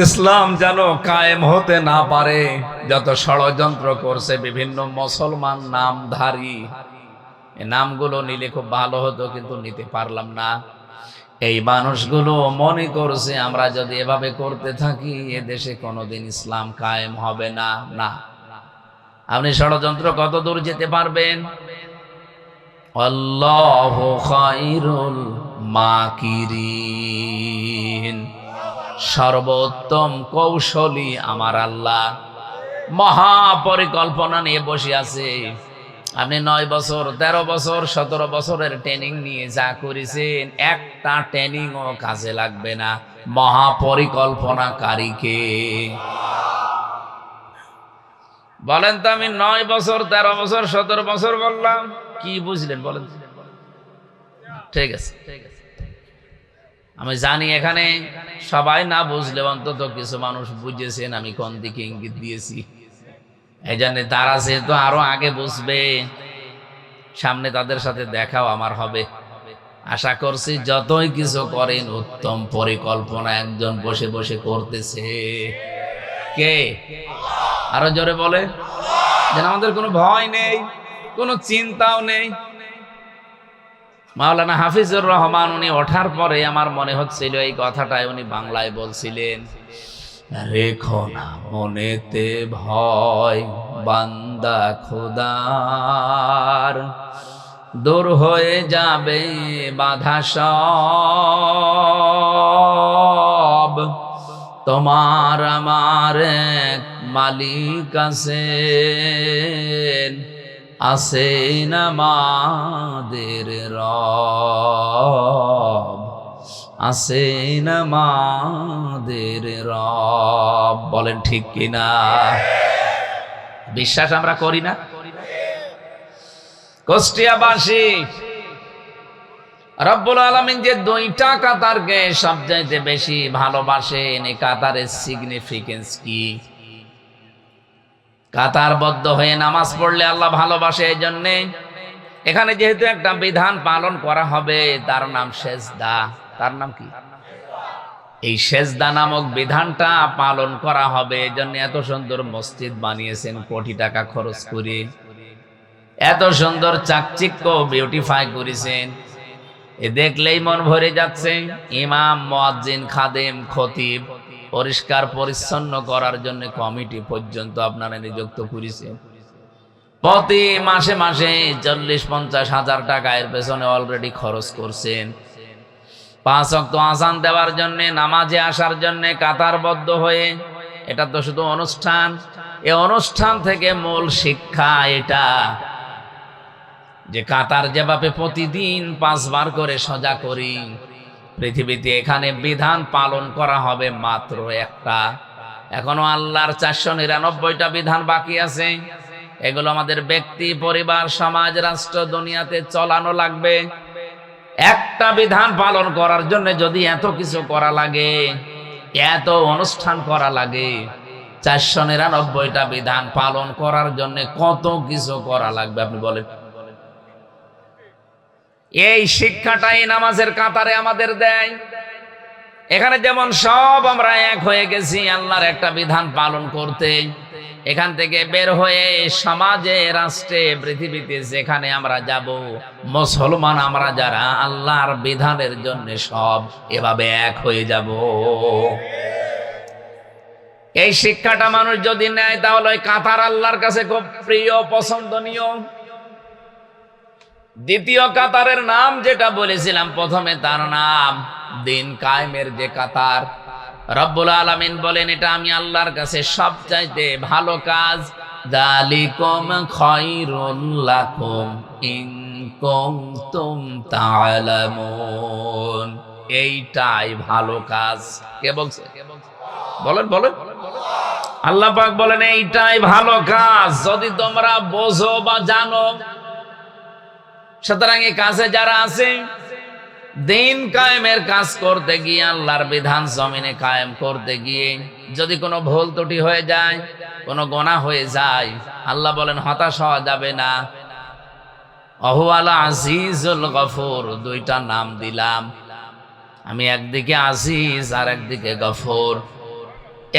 ইসলাম যেন কায়েম হতে না পারে যত ষড়যন্ত্র করছে বিভিন্ন মুসলমান নামধারী। এই নামগুলো নিলে খুব ভালো হতো, কিন্তু নিতে পারলাম না। এই মানুষগুলো মনে করছে আমরা যদি এভাবে করতে থাকি এ দেশে কোনোদিন ইসলাম কায়েম হবে না। না, আপনি ষড়যন্ত্র কত দূর যেতে পারবেন? আল্লাহু খায়রুল মাকিরিন, সর্বোত্তম কৌশলী আমার আল্লাহ। মহা পরিকল্পনা নিয়ে বসে আছে। আপনি 9 বছর 13 বছর 17 বছরের ট্রেনিং নিয়ে যা করেছেন, একটা ট্রেনিংও কাজে লাগবে না। মহা পরিকল্পনাকারীকে বলেন তো। আমি 9 বছর 13 বছর 17 বছর বললাম, কি বুঝলেন বলেন? ঠিক আছে, আমি জানি এখানে সবাই না বুঝলে অন্তত কিছু মানুষ বুঝেছেন আমি কোন দিকে ইঙ্গিত দিয়েছি। এই জন্য তারা যেহেতু আরো আগে বুঝবে, সামনে তাদের সাথে দেখাও আমার হবে। আশা করছি যতই কিছু করেন উত্তম পরিকল্পনা একজন বসে বসে করতেছে। কে? আরো জোরে বলে, যেন আমাদের কোনো ভয় নেই, কোনো চিন্তাও নেই। মাওলানা হাফিজুর রহমান উনি ওঠার পরে আমার মনে হচ্ছিল এই কথাটাই উনি বাংলায় বলছিলেন, রেখো না মনেতে ভয় বান্দা খোদার, দূর হয়ে যাবে বাধা সব, তোমার আমার এক মালিক আছেন, আছেন আমাদের রব, আছেন আমাদের রব। বলেন ঠিক কিনা? বিশ্বাস আমরা করি না? কুষ্টিয়াবাসী রব্বুল আলামিন যে 2টা কাতারকে সবচাইতে বেশি ভালোবাসেন, এই কাতারের সিগনিফিকেন্স কি? কাতারবদ্ধ হয়ে নামাজ পড়লে আল্লাহ ভালোবাসে। এই জন্যে এখানে যেহেতু একটা বিধান পালন করা হবে, তার নাম সেজদা। তার নাম কি? এই সেজদা নামক বিধানটা পালন করা হবে। এই জন্য এত সুন্দর মসজিদ বানিয়েছেন কোটি টাকা খরচ করে, এত সুন্দর চাকচিক্য বিউটিফাই করেছেন। এ দেখলেই মন ভরে যাচ্ছে। ইমাম, মুয়াজ্জিন, খাদেম, খতিব পরিষ্কার পরিচ্ছন্ন করার জন্য কমিটি পর্যন্ত আপনারা নিযুক্ত করেছেন। প্রতি মাসে মাসে 40-50 হাজার টাকা এর পেছনে অলরেডি খরচ করছেন। 5 ওয়াক্ত আযান দেওয়ার জন্য, নামাজে আসার জন্য কাতারবদ্ধ হয়ে। এটা তো শুধু অনুষ্ঠান। এই অনুষ্ঠান থেকে মূল শিক্ষা এটা যে কাতার যেভাবে প্রতিদিন 5 বার করে সজা করি, পৃথিবীতে এখানে বিধান পালন করা হবে মাত্র একটা। এখনো আল্লাহর 499টা বিধান বাকি আছে। এগুলো আমাদের ব্যক্তি, পরিবার, সমাজ, রাষ্ট্র, দুনিয়াতে চলানো লাগবে। একটা বিধান পালন করার জন্য যদি এত কিছু করা লাগে, এত অনুষ্ঠান করা লাগে, 499টা বিধান পালন করার জন্য কত কিছু করা লাগবে আপনি বলেন। এই শিক্ষাটাই নামাজের কাতারে আমাদের দেয়। এখানে যেমন সব আমরা এক হয়ে গেছি আল্লাহর একটা বিধান পালন করতে, এখান থেকে বের হয়ে সমাজে, রাষ্ট্রে, পৃথিবীতে যেখানে আমরা যাব, মুসলমান আমরা যারা আল্লাহর বিধানের জন্য সব এভাবে এক হয়ে যাব। এই শিক্ষাটা মানুষ যদি নেয় তাহলে ওই কাতার আল্লাহর কাছে খুব প্রিয়, পছন্দনীয়। দ্বিতীয় কাতারের নাম যেটা বলেছিলাম প্রথমে, তার নাম দিন কায়েমের যে কাতার। রব্বুল আলামিন বলেন এটা আমি আল্লাহর কাছে সবচাইতে ভালো কাজ। যালিকুম খায়রুল লাকুম ইন কুনতুম তা'লামুন, এইটাই ভালো কাজ। কে বলছে? বলেন বলেন। আল্লাহ পাক বলেন এইটাই ভালো কাজ যদি তোমরা বোঝো বা জানো। সুতরাং এই কাজে যারা আছে, দিন কায়েমের কাজ করতে গিয়ে, আল্লাহর বিধান জমিনে কায়েম করতে গিয়ে যদি কোনো ভুল ত্রুটি হয়ে যায়, কোনো গুনাহ হয়ে যায়, আল্লাহ বলেন হতাশ হওয়া যাবে না। আহুয়াল আজিজুল গফুর, দুইটা নাম দিলাম আমি, একদিকে আজিজ আর একদিকে গফুর।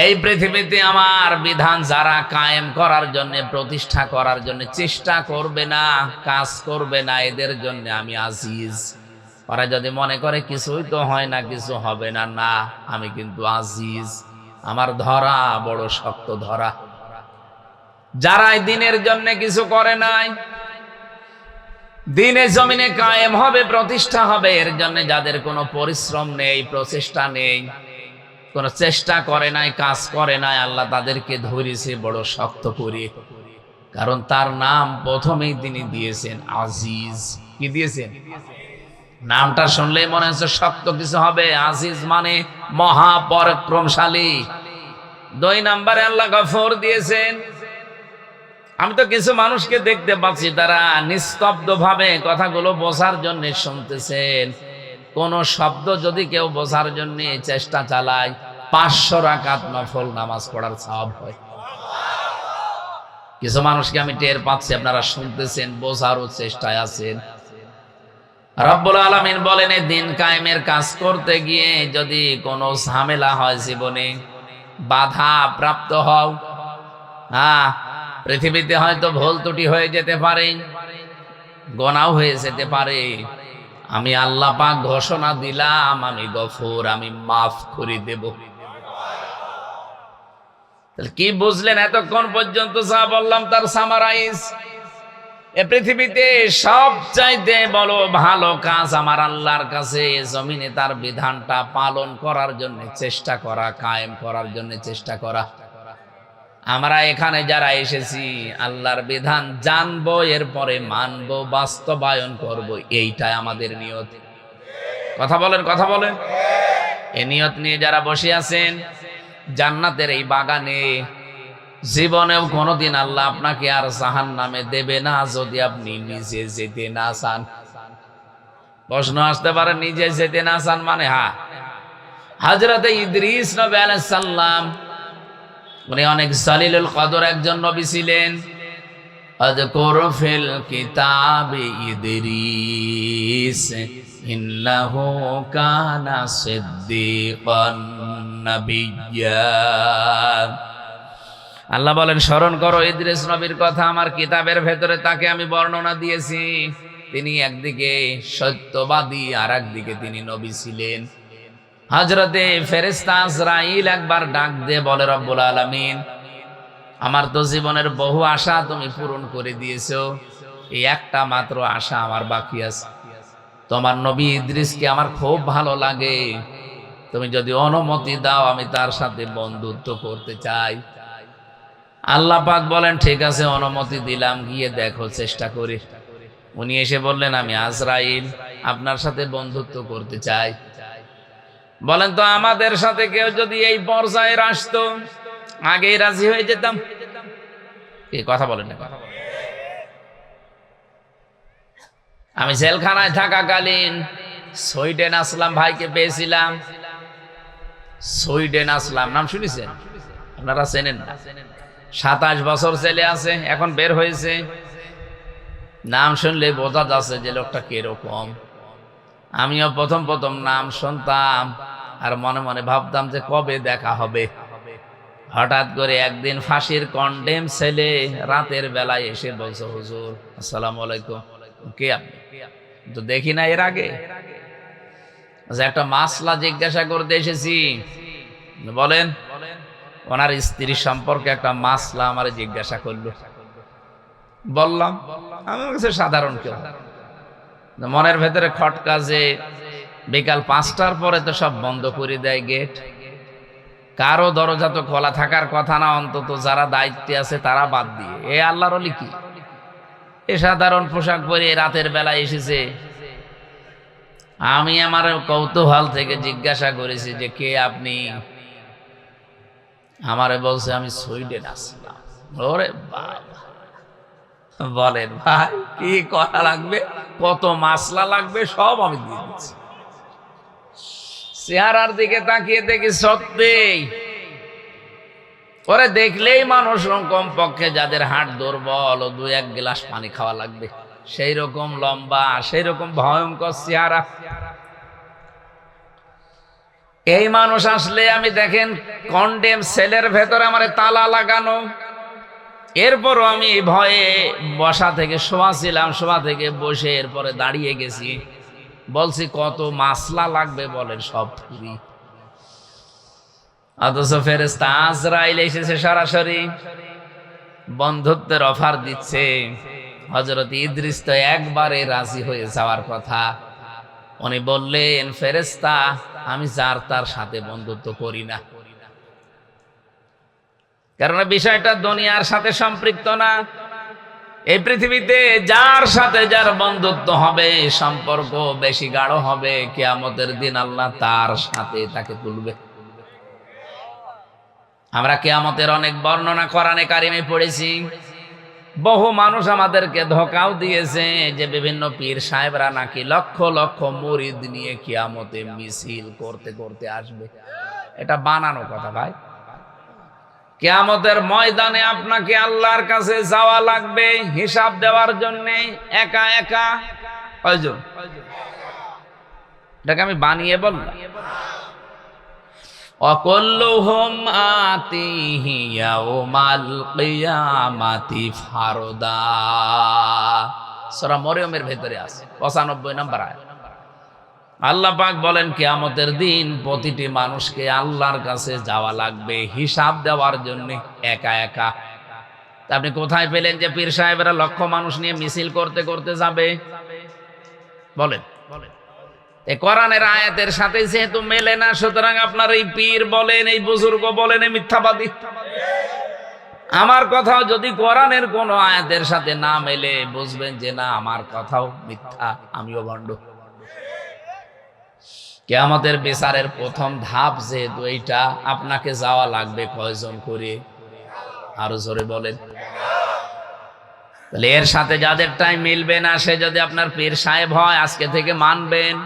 এই পৃথিবীতে আমার বিধান যারা কায়েম করার জন্য, প্রতিষ্ঠা করার জন্য চেষ্টা করবে না, কাজ করবে না, এদের জন্য আমি আজিজ। ওরা যদি মনে করে কিছুই তো হয় না, কিছু হবে না, না, আমি কিন্তু আজিজ, আমার ধরা বড় শক্ত ধরা। যারা দিনের জন্য কিছু করে নাই, দিনে জমিনে কায়েম হবে, প্রতিষ্ঠা হবে, এর জন্য যাদের কোনো পরিশ্রম নেই, প্রচেষ্টা নেই, কোন চেষ্টা করে নাই, কাজ করে নাই, আল্লাহ তাদেরকে ধরেছে বড় শক্ত করে। কারণ তার নাম প্রথমেই তিনি দিয়েছেন আজিজ। কি দিয়েছেন? নামটা শুনলেই মনে হচ্ছে শক্ত কিছু হবে। আজিজ মানে মহাপরাক্রমশালী। 2 নম্বরে আল্লাহ গফুর দিয়েছেন। আমি তো কিছু মানুষকে দেখতে পাচ্ছি তারা নিস্তব্ধ ভাবে কথাগুলো বোঝার জন্য শুনতেছেন। কোন শব্দ যদি কেউ বোঝার জন্য চেষ্টা চালায়, 500 রাকাত নফল নামাজ পড়ার সওয়াব হয়। কিছু মানুষকে আমি টের পাচ্ছি, আপনারা শুনতেছেন, বোঝারও চেষ্টায় আছেন। রব্বুল আলামিন বলেন এই দিন কায়েমের কাজ করতে গিয়ে যদি কোনো ঝামেলা হয়, জীবনে বাধা প্রাপ্ত হও, পৃথিবীতে হয়তো ভুল ত্রুটি হয়ে যেতে পারে, গুনাহ হয়ে যেতে পারে, আমি আল্লাহ পাক ঘোষণা দিলাম আমি গফুর, আমি মাফ করে দেব। কি বুঝলেন এতক্ষণ পর্যন্ত? যা বললাম তার সামারাইজ। এ পৃথিবীতে সবচাইতে বড় ভালো কাজ আমার আল্লাহর কাছে জমিনে তার বিধানটা পালন করার জন্য চেষ্টা করা, কায়েম করার জন্য চেষ্টা করা। আমরা এখানে যারা এসেছি আল্লাহর বিধান জানবো, এরপরে মানবো, বাস্তবায়ন করব, এইটাই আমাদের নিয়ত। কথা বলেন, কথা বলেন। এই নিয়ত নিয়ে যারা বসে আছেন জান্নাতের এই বাগানে, জীবনেও কোনোদিন আল্লাহ আপনাকে আর জাহান্নামে দেবে না যদি আপনি নিজে যেতে না চান। প্রশ্ন আসতে পারে, নিজে যেতে না চান মানে? হযরত ইদ্রিস নবী আলাইহিস সালাম উনি অনেক জালিলুল কদর একজন নবী ছিলেন। আযকুর ফিল কিতাবি ইদ্রিস ইন্নাহু কানা সিদ্দীকান নাবিয়্যা। আল্লাহ বলেন স্মরণ করো ইদ্রিস নবীর কথা, আমার কিতাবের ভেতরে তাকে আমি বর্ণনা দিয়েছি। তিনি একদিকে সত্যবাদী আর একদিকে তিনি নবী ছিলেন। হযরতে ফেরেশতা আজরাইল একবার ডাক দিয়ে বলে, রব্বুল আলামিন আমার তো জীবনের বহু আশা তুমি পূরণ করে দিয়েছো, এই একটা মাত্র আশা আমার বাকি আছে। তোমার নবী ইদ্রিসকে আমার খুব ভালো লাগে, তুমি যদি অনুমতি দাও আমি তার সাথে বন্ধুত্ব করতে চাই। আল্লাহ পাক বলেন ঠিক আছে, অনুমতি দিলাম, গিয়ে দেখো, চেষ্টা করে। উনি এসে বললেন আমি আজরাইল আপনার সাথে বন্ধুত্ব করতে চাই। বলেন তো আমাদের সাথে কেউ যদি এই পর্যায়ে আসতো আগেই রাজি হয়ে যেতাম। এই কথা বলেন না। আমি জেলখানায় থাকাকালীন সুইডেন আসলাম ভাইকে পেয়েছিলাম। সুইডেন আসলাম নাম শুনেছেন? আপনারা চেনেন না? 27 বছর ছেলে আছে, এখন বের হয়েছে। নাম শুনলে বোঝা যাচ্ছে যে লোকটা কিরকম। আমিও প্রথম নাম শুনতাম আর মনে মনে ভাবতাম যে কবে দেখা হবে। হঠাৎ করে একদিন ফাঁসির কন্ডেম ছেলে রাতের বেলায় এসে বলছে, হুজুর আসসালামু আলাইকুম। কে আপনি? তো দেখি না এর আগে। একটা মাসলা জিজ্ঞাসা করতে এসেছি। বলেন। ওনার স্ত্রী সম্পর্কে একটা মাসলা আমার জিজ্ঞাসা করলো। বললাম আমার কাছে সাধারণ কেউ। মনের ভেতরে খটকা যে বিকাল 5টার পরে তো সব বন্ধ করে দেয় গেট, কারো দরজা তো খোলা থাকার কথা না, অন্তত যারা দায়িত্বে আছে তারা বাদ দিয়ে। এ আল্লাহর ওলি কি এ সাধারণ পোশাক পরে রাতের বেলা এসেছে। আমি আমার কৌতূহল থেকে জিজ্ঞাসা করেছি যে কে আপনি? আমারে বলছে আমি সুইডেন আসলাম। ওরে বাবা, বলেন ভাই কি করা লাগবে, কত মাসলা লাগবে সব আমি দিয়ে দিচ্ছি। চেহারার দিকে তাকিয়ে দেখি সত্যিই ওরে দেখলেই মানুষ কমপক্ষে যাদের হাট দুর্বল ও 2-1 গ্লাস পানি খাওয়া লাগবে, সেই রকম লম্বা, সেই রকম ভয়ঙ্কর চেহারা। এই মানুষ আসলে আমি দেখেন কন্ডেম সেলের ভেতরে আমার তালা লাগানো, এরপরও আমি ভয়ে বসা থেকে শোয়া ছিলাম, শোয়া থেকে বসে এরপরে দাঁড়িয়ে গেছি। বলছি কত মাসলা লাগবে বলেন, সব ফুরি। অথচ ফেরেশতা আজরাইল এসেছে সরাসরি বন্ধুত্বের অফার দিচ্ছে। হযরত ইদ্রিস তো একবারে রাজি হয়ে যাওয়ার কথা। উনি বললেন ফেরেশতা আমি যার তার সাথে বন্ধুত্ব করি না, কারণ বিষয়টা দুনিয়ার সাথে সম্পৃক্ত না। এই পৃথিবীতে যার সাথে যার বন্ধুত্ব হবে, সম্পর্ক বেশি গাঢ় হবে, কিয়ামতের দিন আল্লাহ তার সাথে তাকে তুলবে। আমরা কিয়ামতের অনেক বর্ণনা কোরআনে কারিমে পড়েছি। বহু মানুষ আমাদেরকে ধোঁকাও দিয়েছে যে বিভিন্ন পীর সাহেবরা নাকি লক্ষ লক্ষ মুরিদ নিয়ে কিয়ামতে মিছিল করতে করতে আসবে। এটা বানানো কথা ভাই। কিয়ামতের ময়দানে আপনাকে আল্লাহর কাছে যাওয়া লাগবে হিসাব দেওয়ার জন্য, একা একা। কয়জন? এটাকে আমি বানিয়ে বললাম। وَكُلُّهُمْ آتِيهِ يَوْمَ الْقِيَامَةِ فَرْدًا। সূরা মরিয়মের ভেতরে আছে 95 নম্বর আয়াত। আল্লাহ পাক বলেন কিয়ামতের দিন প্রতিটি মানুষকে আল্লাহর কাছে যাওয়া লাগবে হিসাব দেওয়ার জন্য একা একা। আপনি কোথায় পেলেন যে পীর সাহেবরা লক্ষ মানুষ নিয়ে মিছিল করতে করতে যাবে? বলেন। এই কোরআনের আয়াতের সাথে যেহেতু মেলে না, সুতরাং আপনার এই পীর বলেন, এই বুজুর্গ বলেন, এই মিথ্যাবাদী। আমার কথাও যদি কোরআনের কোন আয়াতের সাথে না মেলে, বুঝবেন যে না আমার কথাও মিথ্যা, আমিও ভণ্ড। কিয়ামতের বিচারের প্রথম ধাপ যেহেতু এইটা, আপনাকে যাওয়া লাগবে কয়জন করে? আরো জোরে বলেন। তাহলে এর সাথে যাদের টাইম মিলবে না, সে যদি আপনার পীর সাহেব হয় আজকে থেকে মানবেন,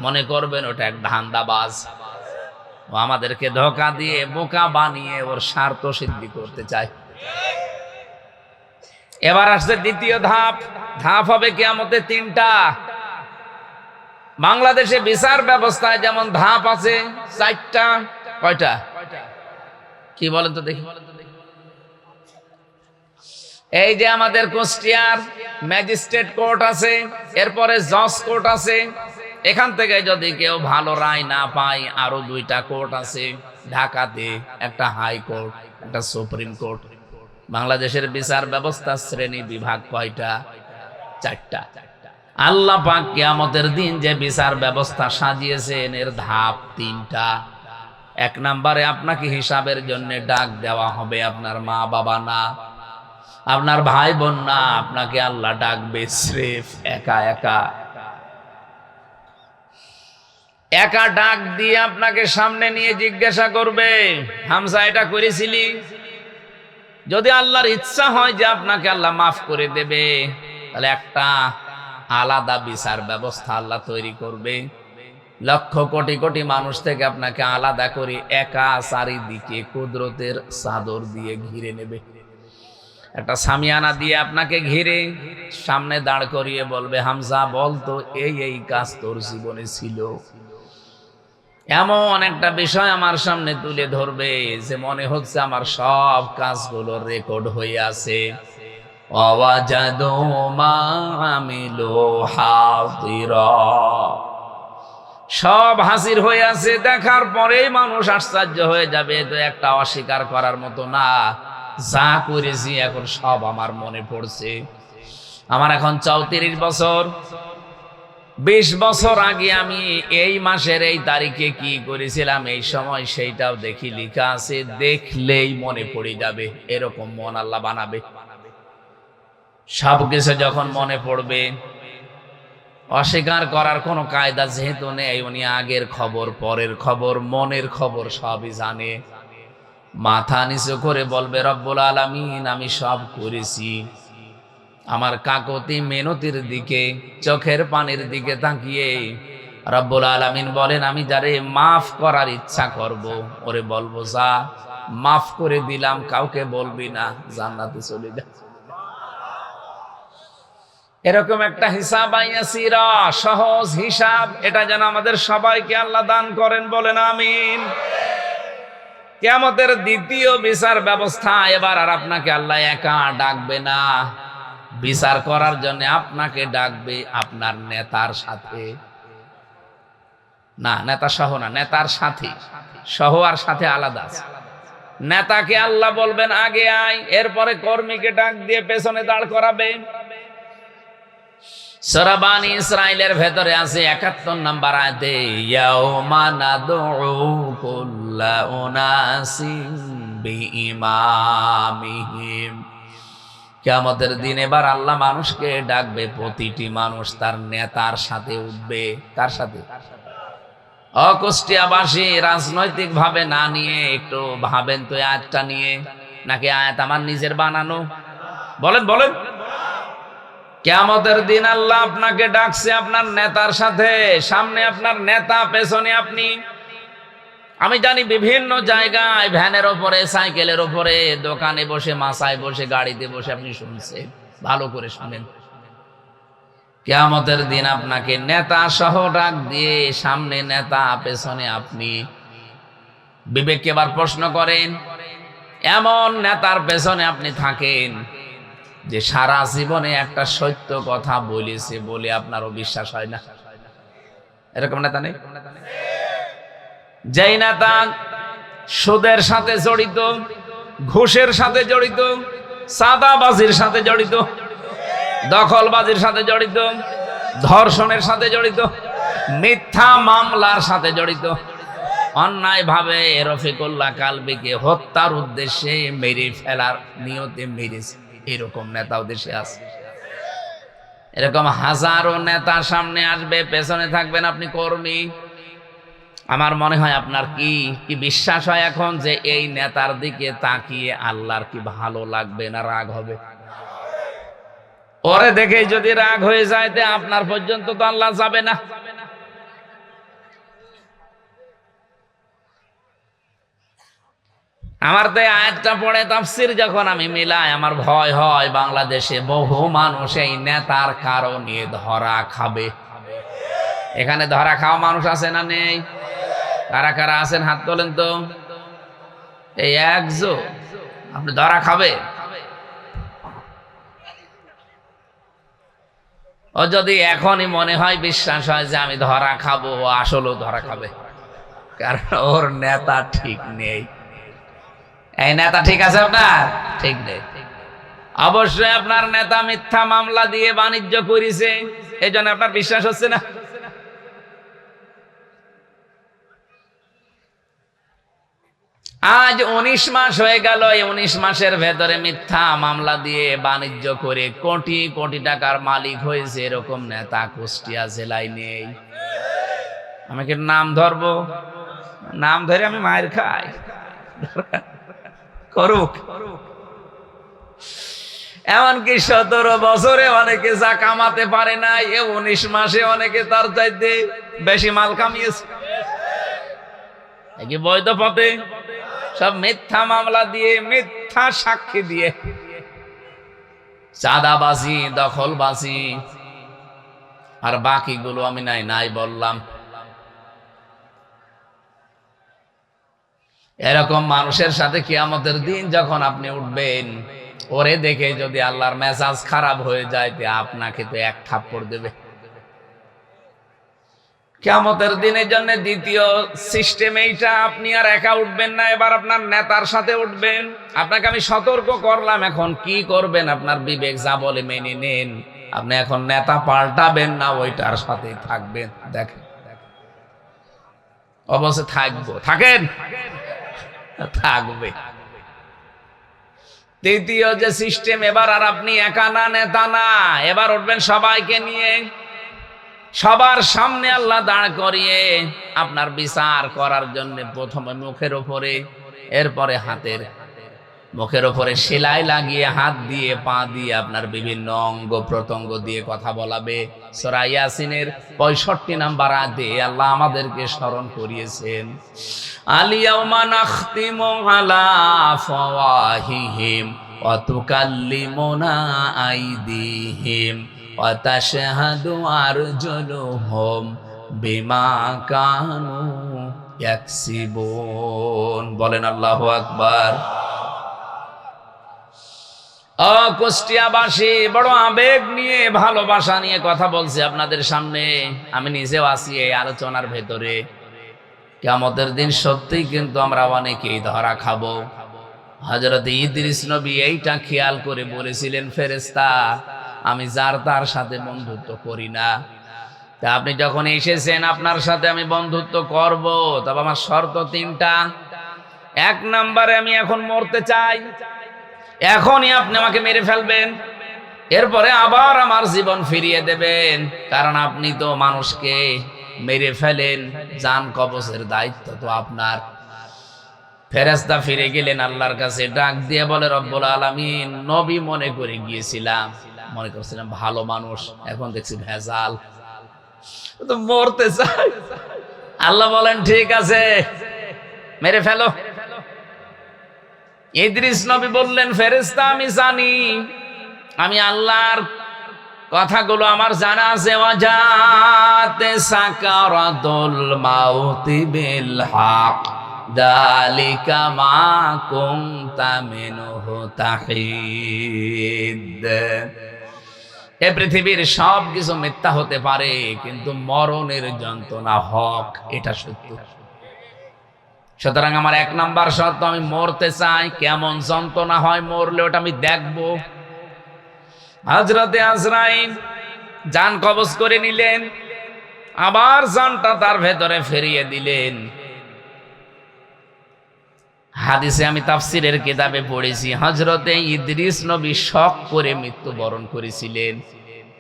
মনে করবেন ওটা এক ধান্দাবাজ, ও আমাদেরকে ধোঁকা দিয়ে বোকা বানিয়ে ওর স্বার্থ সিদ্ধি করতে চায়। এবার আসছে দ্বিতীয় ধাপ। ধাপ হবে কিয়ামতে 3টা। বাংলাদেশে বিচার ব্যবস্থায় যেমন ধাপ আছে 4টা। কয়টা? কি বলেন তো দেখি। এই যে আমাদের কুষ্টিয়ার ম্যাজিস্ট্রেট কোর্ট আছে, এরপরে জজ কোর্ট আছে। এখান থেকে যদি কেউ ভালো রায় না পায়, আরো 2টা কোর্ট আছে। ঢাকাতে একটা হাই কোর্ট, একটা সুপ্রিম কোর্ট। বাংলাদেশের বিচার ব্যবস্থা শ্রেণী বিভাগ কয়টা? 4টা। আল্লাহ পাক কিয়ামতের দিন যে বিচার ব্যবস্থা সাজিয়েছেন এর ধাপ 3টা। 1 নম্বরে আপনাকে হিসাবের জন্য ডাক দেওয়া হবে, আপনার মা বাবা না, আপনার ভাই বোন না, আপনাকে আল্লাহ ডাকবে স্রেফ একা একা। একা ডাক দিয়ে আপনাকে সামনে নিয়ে জিজ্ঞাসা করবে, হামজা এটা করেছিলি? যদি আল্লাহর ইচ্ছা হয় যে আপনাকে আল্লাহ মাফ করে দেবে, তাহলে একটা আলাদা বিচার ব্যবস্থা আল্লাহ তৈরি করবে। লক্ষ কোটি কোটি মানুষ থেকে আপনাকে আলাদা করে একা চারিদিকে কুদরতের চাদর দিয়ে ঘিরে নেবে। একটা সামিয়ানা দিয়ে আপনাকে ঘিরে সামনে দাঁড় করিয়ে বলবে, হামজা বলতো এই এই কাজ তোর জীবনে ছিল। এমন একটা বিষয় আমার সামনে তুলে ধরবে যে মনে হচ্ছে আমার সব কাজগুলো রেকর্ড হয়ে আছে। ওয়াজাদু মা আমিলু হাযিরা, সব হাজির হয়ে আছে। দেখার পরেই মানুষ আশ্চর্য হয়ে যাবে, তো একটা অস্বীকার করার মতো না। যা করেছি এখন সব আমার মনে পড়ছে। আমার এখন 34 বছর। 20 বছর আগে আমি এই মাসের এই তারিখে কি করেছিলাম, এই সময় সেইটাও দেখি লেখা আছে। দেখলেই মনে পড়ে যাবে, এরকম মন আল্লাহ বানাবে। সবকিছু যখন মনে পড়বে, অস্বীকার করার কোনো কায়দা যেহেতু নেই, উনি আগের খবর, পরের খবর, মনের খবর সবই জানে। মাথা নিচু করে বলবে রব্বুল আলামিন আমি সব করেছি। আমার কাকতি মেনতির দিকে, চোখের পানির দিকে তাকিয়ে রব্বুল আলামিন বলেন আমি যারে মাফ করার ইচ্ছা করব ওরে বলবো যা মাফ করে দিলাম, কাউকে বলবি না, জান্নাতে চলে যা। এরকম একটা হিসাব আইয়াসিরা, সহজ হিসাব, এটা যেন আমাদের সবাইকে আল্লাহ দান করেন, বলেন আমিন। কিয়ামতের দ্বিতীয় বিচার ব্যবস্থা, এবার আর আপনাকে আল্লাহ একা ডাকবে না, বিচার করার জন্য আপনাকে ডাকবে আপনার নেতার সাথে। না, নেতা সহ না, নেতার সাথে। সহ আর সাথে আলাদা আছে। নেতাকে আল্লাহ বলবেন আগে আয়, এরপরে কর্মীকে ডাক দিয়ে পেছনে দাঁড় করাবে। সূরা বানী ইসরাঈলের ভেতরে আছে ৭১ নম্বর আয়াতে, ইয়াউমা নাদউ কুল্লা উনাসিন বিইমামিহিম। কিয়ামতের দিন এবার আল্লাহ মানুষকে ডাকবে, প্রতিটি মানুষ তার নেতার সাথে উঠবে। কার সাথে? অকুষ্টিয়াবাসী রাজনৈতিক ভাবে না নিয়ে একটু ভাবেন তো আয়াতটা নিয়ে, নাকি আয়াত আমার নিজের বানানো? বলেন বলেন। কিয়ামতের দিন আল্লাহ আপনাকে ডাকছে আপনার নেতার সাথে, সামনে আপনার নেতা, পেছনে আপনি। আমি জানি বিভিন্ন জায়গায় ভ্যানের ওপরে, সাইকেলের ওপরে, দোকানে বসে, মাসায় বসে, গাড়িতে বসে আপনি শুনছেন, ভালো করে শুনেন। কিয়ামতের দিন আপনাকে নেতা সহ ডাক দিয়ে, সামনে নেতা, পেছনে আপনি। বিবেককে এবার প্রশ্ন করেন, এমন নেতার পেছনে আপনি থাকেন যে সারা জীবনে একটা সত্য কথা বলেছে বলে আপনারও বিশ্বাস হয় না, এরকম নেতা নেই? যেই নেতা সুদের সাথে জড়িত, ঘুষের সাথে জড়িত, চাঁদাবাজির সাথে জড়িত, দখলবাজির সাথে জড়িত, ধর্ষণের সাথে জড়িত, মিথ্যা মামলার সাথে জড়িত, অন্যায় ভাবে রফিকুল্লাহ কালবিকে হত্যার উদ্দেশ্যে মেরে ফেলার নিয়তে মেরেছে, এরকম নেতাও দেশে আছে। এরকম হাজারো নেতা সামনে আসবে, পেছনে থাকবেন আপনি কর্মী। আমার মনে হয় আপনার কি বিশ্বাস হয় এখন যে এই নেতার দিকে তাকিয়ে আল্লাহর কি ভালো লাগবে না রাগ হবে? ওরে দেখে যদি রাগ হয়ে যায় তে আপনার পর্যন্ত তো আল্লাহ যাবে না। আমার তো আয়াতটা পড়ে তাফসীর যখন আমি মিলাই, আমার ভয় হয় বাংলাদেশে বহু মানুষ এই নেতার কারণে ধরা খাবে। এখানে ধরা খাওয়া মানুষ আছে না নেই? কারা কারা আছেন হাত তোলেন তো। এই একজন আপনি ধরা খাবে। ও যদি এখনই মনে হয়, বিশ্বাস হয় যে আমি ধরা খাবো, আসলেও ধরা খাবে, কারণ ওর নেতা ঠিক নেই। এই নেতা ঠিক আছে আপনার? ঠিক নেই। অবশ্যই আপনার নেতা মিথ্যা মামলা দিয়ে বাণিজ্য করেছে, এই জন্য আপনার বিশ্বাস হচ্ছে না। আজ 19 মাস হয়ে গেল, এই 19 মাসের ভেতরে মিথ্যা মামলা দিয়ে বাণিজ্য করে কোটি কোটি টাকার মালিক হয়েছে এরকম নেতা কুষ্টিয়া জেলায় নেই। আমি কি নাম ধরবো? নাম ধরে আমি মায়ের খাই, করুক। এমনকি 17 বছরে অনেকে যা কামাতে পারে না, এ 19 মাসে অনেকে তার চাইতে বেশি মাল কামিয়েছে। কি বৈধ পথে? সব মিথ্যা মামলা দিয়ে, মিথ্যা সাক্ষী দিয়ে, চাঁদাবাজি, দখলবাজি, আর বাকিগুলো আমি নাই বললাম। এরকম মানুষের সাথে কিয়ামতের দিন যখন আপনি উঠবেন, ওরে দেখে যদি আল্লাহর মেজাজ খারাপ হয়ে যায় তে আপনাকে তো এক থাপ্পড় দেবে। কিয়ামতের দিনের জন্য দ্বিতীয় সিস্টেম এইটা, আপনি আর একা উঠবেন না, এবার আপনার নেতার সাথে উঠবেন। আপনাকে আমি সতর্ক করলাম, এখন কি করবেন আপনার বিবেক যা বলে মেনে নেন। আপনি এখন নেতা পাল্টাবেন না, ওইটার সাথে থাকবেন। দেখেন অবশ্যই থাকবো, থাকেন, থাকবে। তৃতীয় যে সিস্টেম, এবার আর আপনি একা না, নেতা না, এবার উঠবেন সবাইকে নিয়ে। সবার সামনে আল্লাহ দাঁড় করিয়ে আপনার বিচার করার জন্য প্রথমে মুখের উপরে এরপরে হাতের মুখের উপরে সেলাই লাগিয়ে হাত দিয়ে পা দিয়ে আপনার বিভিন্ন অঙ্গ প্রত্যঙ্গ দিয়ে কথা বলাবে। সূরা ইয়াসিনের 65 নাম্বার আয়াতে আল্লাহ আমাদেরকে স্মরণ করিয়েছেন, আলিয়াউমা নাখতিমু আলা আফওয়াহিহিম ওয়া তুকাল্লিমুনা আইদিহিম ওয়া তাশহাদু আরজুলুহুম বিমা কানু ইয়াকসিবুন। বলেন আল্লাহু আকবার। কুষ্টিয়াবাসী বড় আবেগ নিয়ে ভালোবাসা নিয়ে কথা বলছি আপনাদের সামনে। আমি নিজেও আছি এই আলোচনার ভেতরে। কিয়ামতের দিন সত্যিই কিন্তু আমরা অনেকেই ধরা খাবো। হযরত ইদ্রিস নবী এইটা খেয়াল করে বলেছিলেন, ফেরেশতা আমি যার তার সাথে বন্ধুত্ব করি না। তা আপনি যখন এসেছেন আপনার সাথে আমি বন্ধুত্ব করব, তবে আমার শর্ত 3টা। 1 নম্বরে আমি এখন মরতে চাই, এখনই আপনি আমাকে মেরে ফেলবেন, এরপরে আবার আমার জীবন ফিরিয়ে দেবেন, কারণ আপনি তো মানুষকে মেরে ফেলেন, জান কবজের দায়িত্ব তো আপনার। ফেরেশতা ফিরে গেলেন আল্লাহর কাছে, ডাক দিয়ে বলে, রব্বুল আলামিন নবী মনে করে গিয়েছিলাম, মনে করছিলাম ভালো মানুষ, এখন দেখছি ভেজাল, তো মরতে চাই। আল্লাহ বলেন ঠিক আছে মেরে ফেলো। ইদ্রিস নবী বললেন, ফেরেশতা আমি জানি, আমি আল্লাহর কথাগুলো আমার জানা আছে। ওয়াজাতে সাকারাতুল মাউতি বিল হক যালিকা মা কুনতা মিনহু তাহিদ। এই পৃথিবীর সব কিছু মিথ্যা হতে পারে, কিন্তু মরণের যন্ত্রণা হক, এটা সত্য। সুতরাং আমার 1 নাম্বার শর্ত, আমি মরতে চাই। কেমন যন্ত্রণা হয় মরলে ওটা আমি দেখব। হযরতে আজরাইল জান কবজ করে নিলেন, আবার জানটা তার ভেতরে ফিরিয়ে দিলেন। হাদিসে আমি তাফসিরের কিতাবে পড়েছি, হযরতে ইদ্রিস নবী শক করে মৃত্যুবরণ করেছিলেন।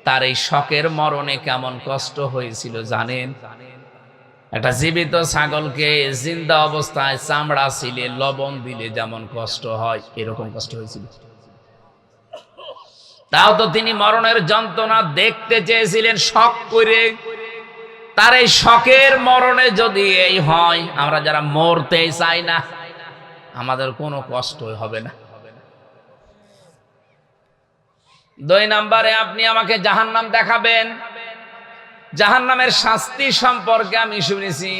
তার এই শকের মরণে কেমন কষ্ট হয়েছিল জানেন? একটা জীবিত ছাগলকে জিন্দা অবস্থায় চামড়া ছিলে লবণ দিলে যেমন কষ্ট হয়, এরকম কষ্ট হয়েছিল। তাও তো তিনি মরণের যন্ত্রণা দেখতে চেয়েছিলেন শক করে। তার এই শকের মরণে যদি এই হয়, আমরা যারা মরতে চাই না আমাদের কোনো কষ্ট হবে না। 2 নম্বরে আপনি আমাকে জাহান্নাম দেখাবেন। জাহান্নামের শাস্তি সম্পর্কে আমি শুনেছি,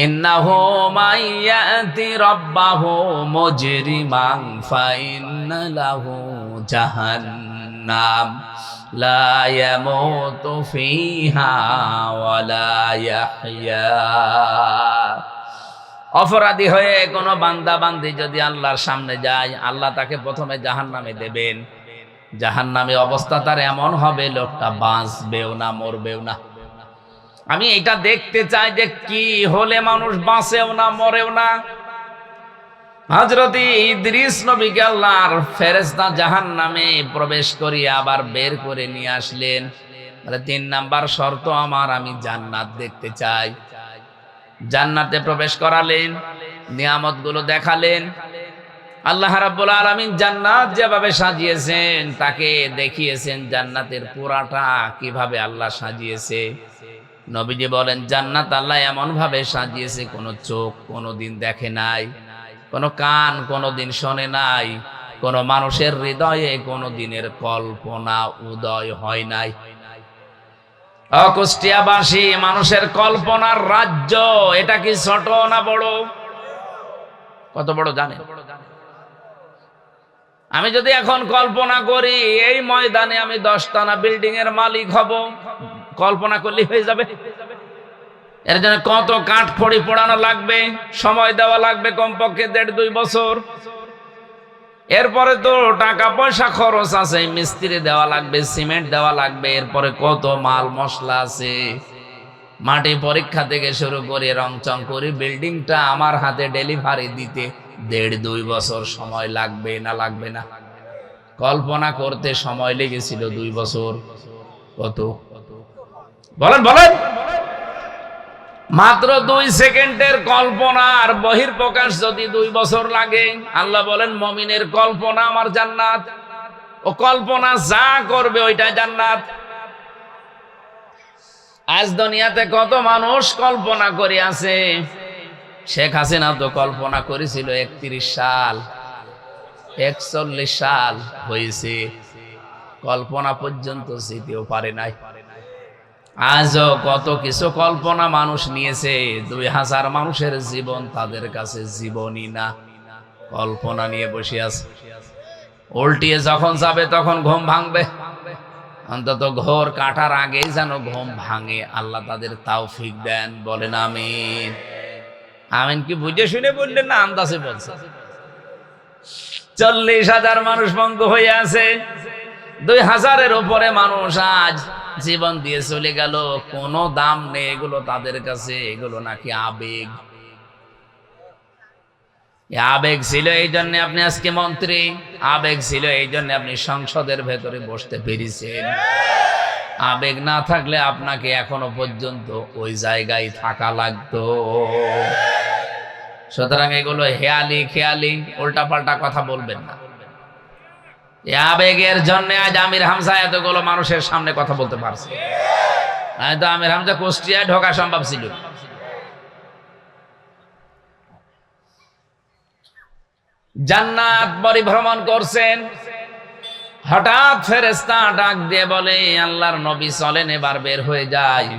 ইন্নাহু মাইয়াতি রাব্বাহু মুজরিমান ফাইন্না লাহু জাহান্নাম লা ইয়ামুতু ফিহা ওয়া লা ইয়াহইয়া। অপরাধী হয়ে কোনো বান্দা বান্দি যদি আল্লাহর সামনে যায়, আল্লাহ তাকে প্রথমে জাহান্নামে দেবেন। জাহান্নামে অবস্থা তার এমন হবে, লোকটা বাঁচবেও না মরবেও না। আমি এটা দেখতে চাই যে কি হলে মানুষ বাঁচেও না মরেও না। হযরত ইদ্রিস নবীকে আল্লাহর ফেরেশতা জাহান্নামে প্রবেশ করিয়ে আবার বের করে নিয়ে আসলেন। 3 নাম্বার শর্ত আমার, আমি জান্নাত দেখতে চাই। জান্নাতে প্রবেশ করালেন, নিয়ামতগুলো দেখালেন। আল্লাহ রাব্বুল আলামিন জান্নাত যেভাবে সাজিয়েছেন তাকে দেখিয়েছেন জান্নাতের পুরাটা কিভাবে আল্লাহ সাজিয়েছে। নবীজি বলেন, জান্নাত আল্লাহ এমন ভাবে সাজিয়েছে কোনো চোখ কোনোদিন দেখে নাই, কোনো কান কোনোদিন শোনে নাই, কোনো মানুষের হৃদয়ে কোনো দিনের কল্পনা উদয় হয় নাই। কুষ্টিয়াবাসী, মানুষের কল্পনার রাজ্য, এটা কি ছোট না বড়? কত বড় জানেন? আমি যদি এখন কল্পনা করি এই ময়দানে আমি 10 তলা বিল্ডিং এর মালিক হব, কল্পনা করলে হয়ে যাবে? এর জন্য কত কাঠ খড়ি পোড়ানো লাগবে, সময় দেওয়া লাগবে কমপক্ষে 1.5-2 বছর। এরপরে তো টাকা পয়সা খরচ আছে, মিস্ত্রি দেওয়া লাগবে, সিমেন্ট দেওয়া লাগবে, এরপরে কত মাল মশলা আছে। মাটি পরীক্ষা থেকে শুরু করে রংচং করে বিল্ডিংটা আমার হাতে ডেলিভারি দিতে 1.5-2 বছর সময় লাগবে না লাগবে না? কল্পনা করতে সময় লেগেছিল 2 বছর। কত বলেন বলেন? মাত্র 2 সেকেন্ডের কল্পনার বহির্প্রকাশ যদি 2 বছর লাগে, আল্লাহ বলেন মুমিনের কল্পনা আমার জান্নাত, ও কল্পনা যা করবে ওইটাই জান্নাত। আজ দুনিয়াতে কত মানুষ কল্পনা করে আছে। শেখ হাসিনা তো কল্পনা করেছিল 31 সাল, 41 সাল হয়েছে, কল্পনা পর্যন্ত যেতেও পারে নাই। আজও কত কিছু কল্পনা মানুষ নিয়েছে, 2000 মানুষের জীবন তাদের কাছে জীবনই না, কল্পনা নিয়ে বসে আছে। উল্টিয়ে যখন যাবে তখন ঘুম ভাঙবে, অন্তত ঘোর কাটার আগেই যেন ঘুম ভাঙে। আল্লাহ তাদের তৌফিক দেন, বলেন আমিন। আমিন কি বুঝে শুনে বললেন না আন্দাজে বলছেন? 40,000 মানুষ বন্ধ হয়ে আছে, 2000-এর উপরে মানুষ আজ জীবন দিয়ে চলে গেল, কোনো দাম নেই এগুলো তাদের কাছে। এগুলো নাকি আবেগ। আবেগ ছিল এই জন্য আপনি আজকে মন্ত্রী, আবেগ ছিল এই জন্য আপনি সংসদের ভেতরে বসতে পেরেছেন। আবেগ না থাকলে আপনাকে এখনো পর্যন্ত ওই জায়গায় থাকা লাগতো। সুতরাং এগুলো হেয়ালি খেয়ালি উল্টাপাল্টা কথা বলবেন না। আবেগের জন্য আজ আমির হামজা এতগুলো মানুষের সামনে কথা বলতে পারছে, তো আমির হামজা কুষ্টিয়ায় ঢোকা সম্ভব ছিল। জান্নাত পরিভ্রমণ করছেন, হঠাৎ ফেরেশতা ডাক দিয়ে বলে, আল্লাহর নবী চলেন এবার বের হয়ে যায়।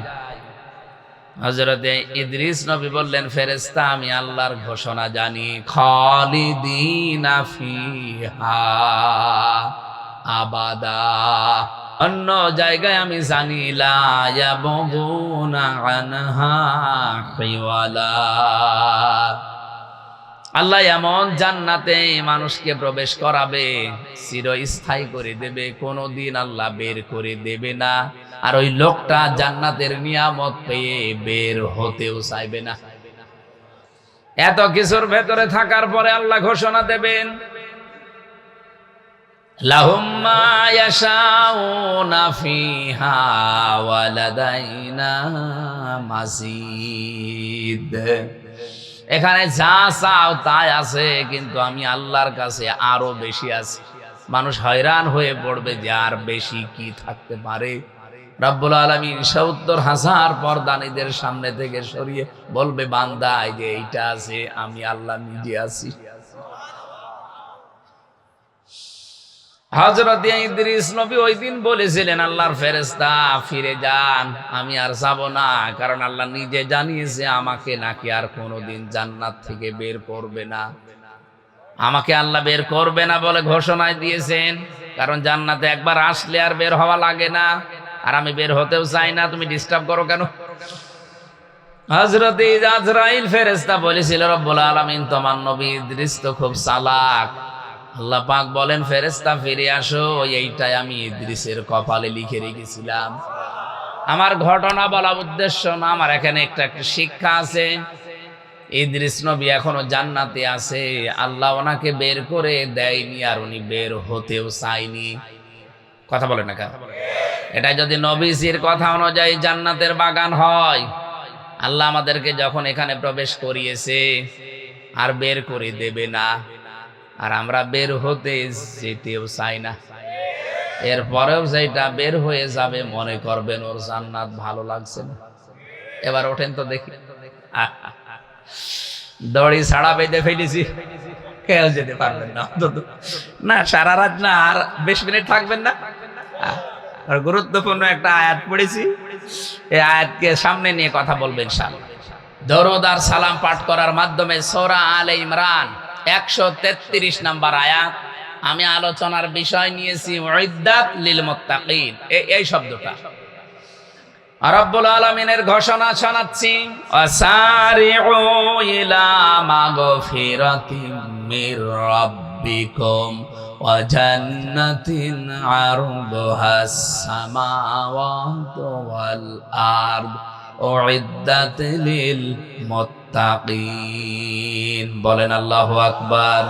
হযরতে ইদ্রিস নবী বললেন, ফেরেশতা আমি আল্লাহর ঘোষণা জানি, খালিদিনা ফিহা আবাদা। অন্য জায়গায় আমি জানি লা ইয়াবগুনা আনহা হিওয়ালা। আল্লাহ এমন জান্নাতে মানুষকে প্রবেশ করাবে, চিরস্থায়ী করে দেবে, কোনোদিন আল্লাহ বের করে দেবে না। আর ওই লোকটা জান্নাতের নিয়ামত পেয়ে বের হতেও চাইবে না। এত কিছুর ভেতরে থাকার পরে আল্লাহ ঘোষণা দেবেন, লাহুম মা ইয়াশাউনা ফিহা ওয়া লাদাইনা মাজিদ। এখানে যা চাও তাই আছে, কিন্তু আমি আল্লাহর কাছে আরো বেশি আছে। মানুষ হয়রান হয়ে পড়বে যে আর বেশি কি থাকতে পারে। রব্বুল আলামিন 70,000 পর্দানীদের সামনে থেকে সরিয়ে বলবে, বান্দা এই যে এইটা আছে, আমি আল্লাহ নিজে আছি। হযরত ইদ্রিস নবী ওই দিন বলেছিলেন, আল্লাহর ফেরেশতা ফিরে যান, আমি আর যাব না, কারণ আল্লাহ নিজে জানিয়েছে আমাকে নাকি আর কোনোদিন জান্নাত থেকে বের করবে না। আমাকে আল্লাহ বের করবে না বলে ঘোষণায় দিয়েছেন, কারণ জান্নাতে একবার আসলে আর বের হওয়া লাগে না, আর আমি বের হতেও চাই না, তুমি ডিস্টার্ব করো কেন? হযরত আজরাইল ফেরেশতা বলেছিল, রব্বুল আলামিন তোমার নবী ইদ্রিস তো খুব চালাক। আল্লাহ পাক বলেন, ফেরেশতা ফিরে আসো, এইটাই আমি ইদ্রিসের কপালে লিখে রেখেছিলাম। আমার ঘটনা বলা উদ্দেশ্য না, আমার এখানে একটা শিক্ষা আছে। ইদ্রিস নবী এখনো জান্নাতে আছে, আল্লাহ ওনাকে বের করে দেয়নি, আর উনি বের হতেও চাইনি। কথা বলে না কেন? এটা যদি নবীজির কথা অনুযায়ী জান্নাতের বাগান হয়, আল্লাহ আমাদেরকে যখন এখানে প্রবেশ করিয়েছে আর বের করে দেবে না, আর আমরা বের হতে যেতেও চাই না। এরপরেও যেটা বের হয়ে যাবে মনে করবেন ওর জান্নাত ভালো লাগছে না। এবার ওঠেন তো দেখি, দড়ি ছাড়া বেঁধে ফেলেছি, কেউ যেতে পারবেন না। না সারা রাত না, আর 20 মিনিট থাকবেন না। আর গুরুত্বপূর্ণ একটা আয়াত পড়েছি, এই আয়াতকে সামনে নিয়ে কথা বলবেন ইনশাআল্লাহ। দরুদ আর সালাম পাঠ করার মাধ্যমে সূরা আলে ইমরান 133 নম্বর আয়াত। আমি আলোচনার বিষয় নিয়েছি উইদ্দাত লিল মুত্তাকিন, এই শব্দটা। রব্বুল আলামিনের ঘোষণা শোনাচ্ছি, ওয়াসারিউ ইলা মাগফিরাতিম মির রাব্বিকুম ওয়া জান্নাতিন আরদুহাস সামাওয়াতু ওয়াল আরদ উইদ্দাত লিল মুত্তাকিন। বলেন আল্লাহু আকবার।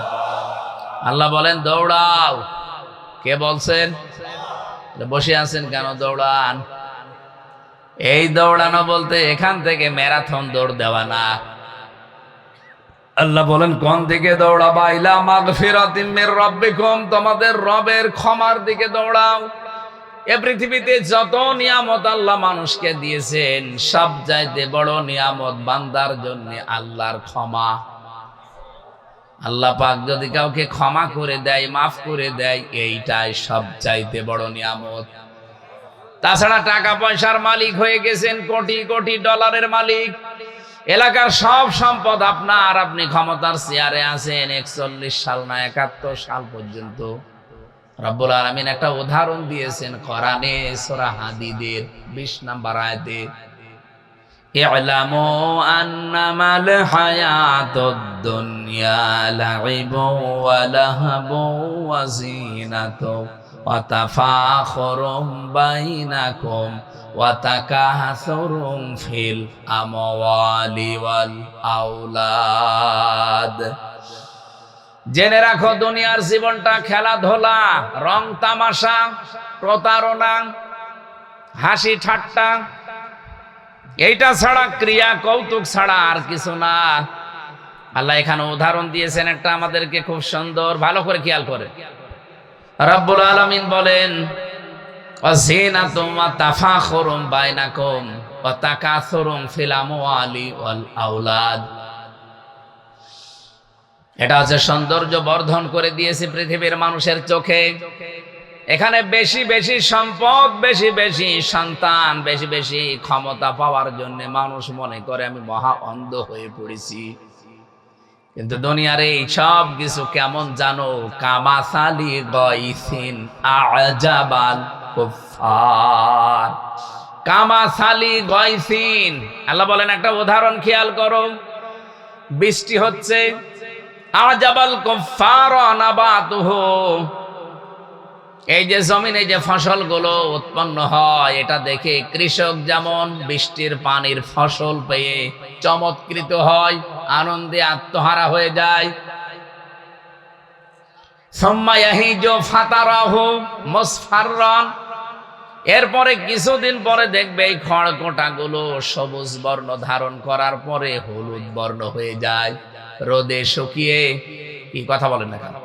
আল্লাহ বলেন দৌড়াও। কে বলছেন? বসে আছেন কেন? দৌড়ান। এই দৌড়ানো বলতে এখান থেকে ম্যারাথন দৌড় দেওয়া না। আল্লাহ বলেন কোন দিকে দৌড়াবা? ইলা মাগফিরাতিম মির রাব্বিকুম, তোমাদের রবের ক্ষমার দিকে দৌড়াও। এ পৃথিবীতে যত নিয়ামত আল্লাহ মানুষকে দিয়েছেন, সব চাইতে বড় নিয়ামত বান্দার জন্য আল্লাহর ক্ষমা। আল্লাহ পাক যদি কাউকে ক্ষমা করে দেয়, মাফ করে দেয়, এইটাই সব চাইতে বড় নিয়ামত। তাছাড়া টাকা পয়সার মালিক হয়ে গেছেন, কোটি কোটি ডলারের মালিক, এলাকার সব সম্পদ আপনার, আপনি ক্ষমতার চেয়ারে আছেন 41 সাল না 71 সাল পর্যন্ত। রব্বুল আলামিন একটা উদাহরণ দিয়েছেন কোরআনে সূরা হাদীদের 20 নম্বর আয়াতে, ই'লামু আন্নামাল হায়াতুদ দুনিয়া লাইবু ওয়া লাহবু ওয়া যিনাতু ওয়া তাফাখুরুম বাইনাকুম ওয়া তাকাসুরুম ফিল আমওয়ালি ওয়াল আওলাদ। জেনে রাখো দুনিয়ার জীবনটা খেলাধুলা, রং তামাশা, প্রতারণা, হাসি ঠাট্টা, এইটা ছাড়া, ক্রিয়া কৌতুক ছাড়া আর কিছু না। আল্লাহ এখানে উদাহরণ দিয়েছেন একটা আমাদেরকে খুব সুন্দর, ভালো করে খেয়াল করে। রব্বুল আলামিন বলেন ওয়াজিনাতুম ওয়া তাফাখুরুম বাইনাকুম ওয়া তাকাসুরুম ফিল আমওয়ালি ওয়াল আওলাদ। এটা হচ্ছে সৌন্দর্য বর্ধন করে দিয়েছে পৃথিবীর মানুষের চোখে। এখানে বেশি বেশি সম্পদ, বেশি বেশি সন্তান, বেশি বেশি ক্ষমতা পাওয়ার জন্য মানুষ মনে করে আমি মহা অন্ধ হয়ে পড়েছি। কিন্তু দুনিয়ার এই সব কিছু কেমন জানো? কামাসালি গাইসিন আজাবাল কুফার। কামাসালি গাইসিন, আল্লাহ বলেন একটা উদাহরণ খেয়াল করো। বৃষ্টি হচ্ছে, আজাবাল কুফার নাবাতুহু, এই যে জমিনে যে ফসলগুলো উৎপন্ন হয়, এটা দেখে কৃষক যেমন বৃষ্টির পানির ফসল পেয়ে চমৎকৃত হয়, আনন্দে আত্মহারা হয়ে যায়। সুম্মা ইয়াহিজু ফাতারাহু মুসফাররান, এরপরে কিছুদিন পরে দেখবে এই খড়কোটাগুলো সবুজ বর্ণ ধারণ করার পরে হলুদ বর্ণ হয়ে যায়, রোদে শুকিয়ে। কি কথা বলেন না কেন?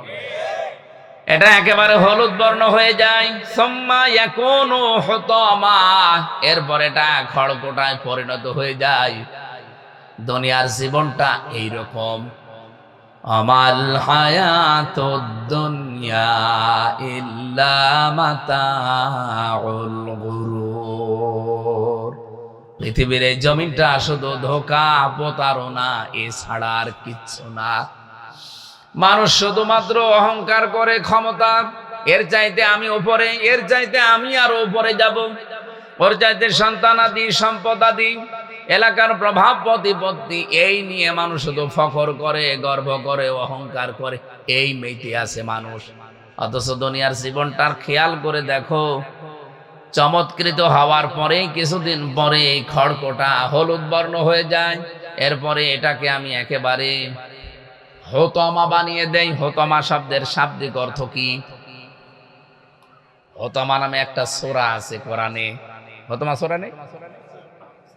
এটা একেবারে হলুদ বর্ণ হয়ে যায়। সুম্মা ইয়াকুনু হুতামা, এরপর এটা খড়কোটায় পরিণত হয়ে যায়। দুনিয়ার জীবনটা এইরকম। আমাল হায়াতুদ দুনিয়া ইল্লা মাতাউল গুরুর, পৃথিবীর এই জমিনটা শুধু ধোঁকা, প্রতারণা, এছাড়া আর কিচ্ছু না। মানুষ শুধুমাত্র অহংকার করে ক্ষমতা, এর চাইতে আমি উপরে, এর চাইতে আমি আরো উপরে যাব, ওর চাইতে সন্তানাদি, সম্পদাদি, এলাকার প্রভাব প্রতিপত্তি, এই নিয়ে মানুষ শুধু ফখর করে, গর্ব করে, অহংকার করে, এই মেতে আছে মানুষ। অথচ দুনিয়ার জীবনটার খেয়াল করে দেখো, চমৎকৃত হওয়ার পরে কিছুদিন পরে খড়কোটা হলুদ বর্ণ হয়ে যায়। এরপরে এটাকে আমি একেবারে হোতমা বানিয়ে দেই। হোতমা শব্দের শাব্দিক অর্থ কি? হোতমা নামে একটা সূরা আছে কোরআনে। হোতমা সূরা নেই?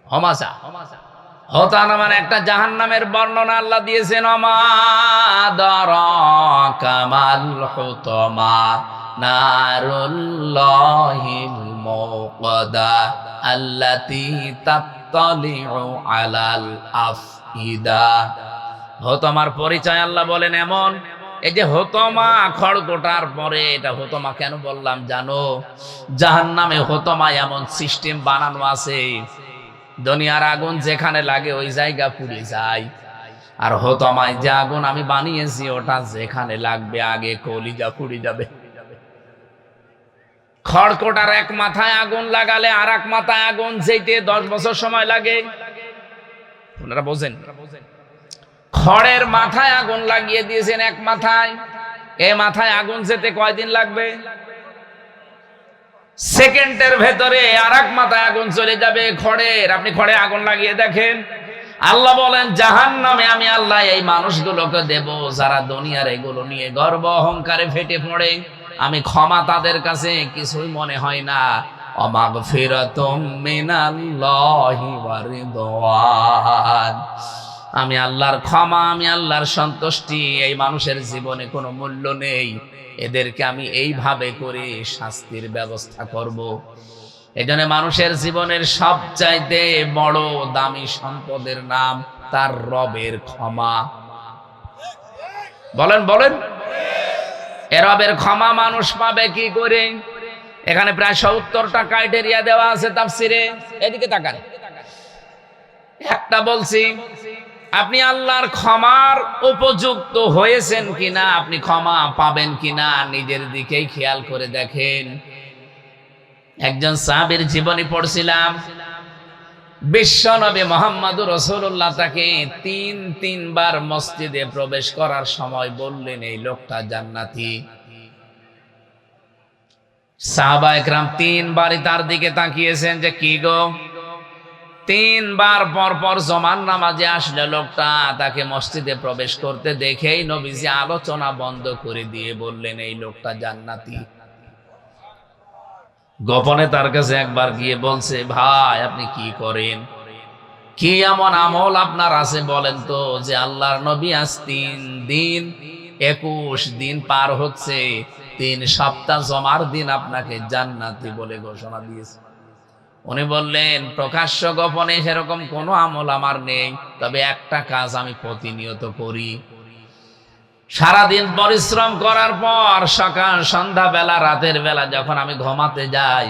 হমাসা। হোতানা মানে একটা জাহান্নামের বর্ণনা আল্লাহ দিয়েছেন। ওমা দারাকা মাল হুতমা নারুল্লাহিল মুকদা আল্লাতী তাত্তালিউ আলাল আফইদা। হোতমার পরিচয় আল্লাহ বলেন এমন, এই যে হোতমা খড়গোটার পরে, এটা হোতমা কেন বললাম জানো? জাহান্নামে হোতমা এমন সিস্টেম বানানো আছে, দুনিয়ার আগুন যেখানে লাগে ওই জায়গা পুড়ে যায়। আর হোতমায় যে আগুন আমি বানিয়েছি, ওটা যেখানে লাগবে আগে কলিজা পুড়ে যাবে। খড়কোটার এক মাথায় আগুন লাগালে আর এক মাথায় আগুন যেতে 10 বছর সময় লাগে। আপনারা বোঝেন? খড়ের মাথায় আগুন লাগিয়ে দিয়েছেন এক মাথায়, এই মাথায় আগুন যেতে কয়দিন লাগবে? সেকেন্ডের ভেতরে আর এক মাথায় আগুন চলে যাবে খড়ের। আপনি খড়ে আগুন লাগিয়ে দেখেন। আল্লাহ বলেন জাহান্নামে আমি আল্লাহ এই মানুষগুলোকে দেব যারা দুনিয়ার এগুলো নিয়ে গর্ব অহংকারে ফেটে পড়ে। আমি ক্ষমা তাদের কাছে কিছুই মনে হয় না। ওয়া মাগফিরাতুম মিনাল্লাহি ওয়া রিদওয়ান। আমি আল্লাহর ক্ষমা, আমি আল্লাহর সন্তুষ্টি, এই মানুষের জীবনে কোনো মূল্য নেই। এদেরকে আমি এইভাবে করে শাস্তির ব্যবস্থা করব। এজন্য মানুষের জীবনের সবচাইতে বড় দামি সম্পদের নাম তার রবের ক্ষমা। বলেন বলেন, এ রবের ক্ষমা মানুষ পাবে কি করে? এখানে প্রায় 70টা ক্রাইটেরিয়া দেওয়া আছে তাফসিরে। এদিকে তাকান। একটা বলছি, আপনি আল্লাহর ক্ষমার উপযুক্ত হয়েছেন কিনা, আপনি ক্ষমা পাবেন কিনা, নিজের দিকেই খেয়াল করে দেখেন। একজন সাহাবীর জীবনী পড়ছিলাম। বিশ্বনবী মুহাম্মদুর রাসূলুল্লাহ তাকে তিনবার মসজিদে প্রবেশ করার সময় বললেন, এই লোকটা জান্নাতি। সাহাবা একরাম 3বারই তার দিকে তাকিয়েছেন যে কি গো। 3বার পর পর জমান নামাজে আসলে লোকটা, তাকে মসজিদে প্রবেশ করতে দেখেই নবীজি আলোচনা বন্ধ করে দিয়ে বললেন, এই লোকটা জান্নাতি। গোপনে তার কাছে একবার গিয়ে বলছে, ভাই আপনি কি করেন, কি এমন আমল আপনার আছে বলেন তো, যে আল্লাহর নবী আজ 3 দিন 21 দিন পার হচ্ছে, 3 সপ্তাহ জমার দিন আপনাকে জান্নাতি বলে ঘোষণা দিয়েছে। উনি বললেন, প্রকাশ্য গোপনে সেরকম কোনো আমল আমার নেই, তবে একটা কাজ আমি প্রতিনিয়ত করি। সারাদিন পরিশ্রম করার পর সকাল সন্ধ্যা বেলা রাতের বেলা যখন আমি ঘুমাতে যাই,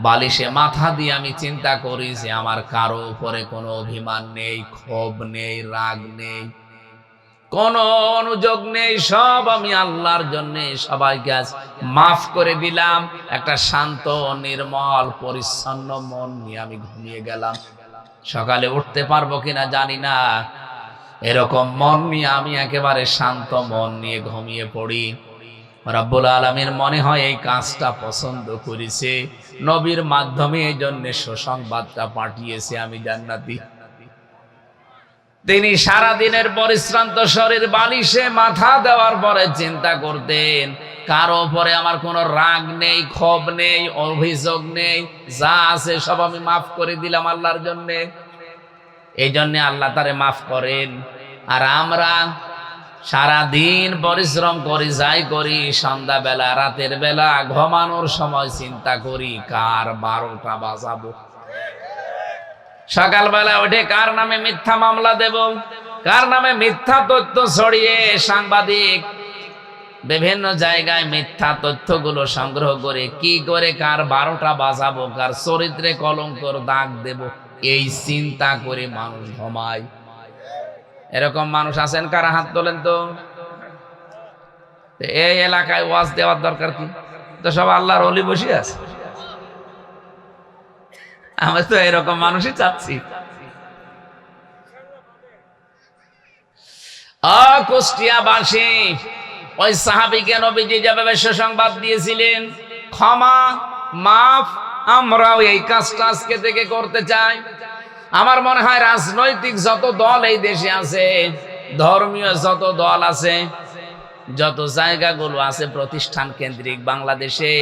বালিশে মাথা দিয়ে আমি চিন্তা করি যে আমার কারো উপরে কোনো অভিমান নেই, ক্ষোভ নেই, রাগ নেই, কোনো অনুযোগ নেই, সব আমি আল্লাহর জন্য সবাইকে আজ মাফ করে দিলাম। একটা শান্ত নির্মল পরিচ্ছন্ন মন নিয়ে আমি ঘুমিয়ে গেলাম। সকালে উঠতে পারবো কিনা জানি না, এরকম মন নিয়ে আমি একেবারে শান্ত মন নিয়ে ঘুমিয়ে পড়ি। রব্বুল আলামিন মনে হয় এই কাজটা পছন্দ করেছে, নবীর মাধ্যমে এই জন্য সুসংবাদটা পাঠিয়েছে আমি জান্নাতি। তিনি সারাদিনের পরিশ্রান্ত শরীর বালিশে মাথা দেওয়ার পরে চিন্তা করতেন, কারো উপরে আমার কোনো রাগ নেই, ক্ষোভ নেই, অভিযোগ নেই, যা আছে সব আমি মাফ করে দিলাম আল্লাহর জন্য। এই জন্য আল্লাহ তারে মাফ করেন। আর আমরা সারাদিন পরিশ্রম করি, যাই করি, সন্ধ্যা বেলা রাতের বেলা ঘুমানোর সময় চিন্তা করি কার 12টা বাজাবো, সকালবেলা উঠে কার নামে মিথ্যা মামলা দেব, কার নামে মিথ্যা তথ্য ছড়িয়ে সাংবাদিক বিভিন্ন জায়গায় মিথ্যা তথ্যগুলো সংগ্রহ করে কি করে কার 12টা বাজাবো, কার চরিত্রে কলঙ্কর দাগ দেব, এই চিন্তা করে মানুষ ঘুমায়। এরকম মানুষ আছেন কারা? হাত তোলেন তো। এই এলাকায় ওয়াজ দেওয়ার দরকার কি? তো সব আল্লাহর ওলি বসে আছে। আমি তো এরকম মানুষই চাচ্ছি। কুষ্টিয়াবাসী ওই সাহাবীকে নবীজি যেভাবে সুসংবাদ দিয়েছিলেন, ক্ষমা মাফ, আমরাও এই কাজটা আজকে থেকে করতে চাই। আমার মনে হয় রাজনৈতিক যত দল এই দেশে আছে, ধর্মীয় যত দল আছে, যত জায়গাগুলো আছে প্রতিষ্ঠান কেন্দ্রিক বাংলাদেশে,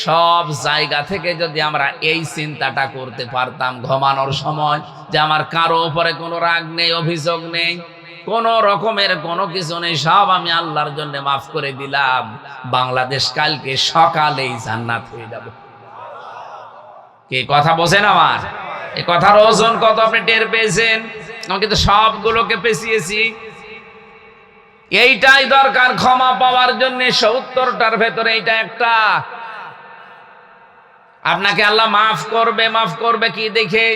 সব জায়গা থেকে যদি আমরা এই চিন্তাটা করতে পারতাম ঘুমানোর সময়, যে আমার কারো উপরে কোনো রাগ নেই, অভিযোগ নেই, কোন রকমের কোনো কিছু নেই, সব আমি আল্লাহর জন্য মাফ করে দিলাম, বাংলাদেশ কালকে সকালেই জান্নাত হয়ে যাবে। কি কথা বোঝেন আমার? এই কথার ওজন কত আপনি টের পেয়েছেন? আমি কিন্তু সবগুলোকে পেছিয়েছি। এইটাই দরকার ক্ষমা পাওয়ার জন্য। 70টার ভেতরে এইটা একটা। আপনাকে আল্লাহ মাফ করবে কি দেখে?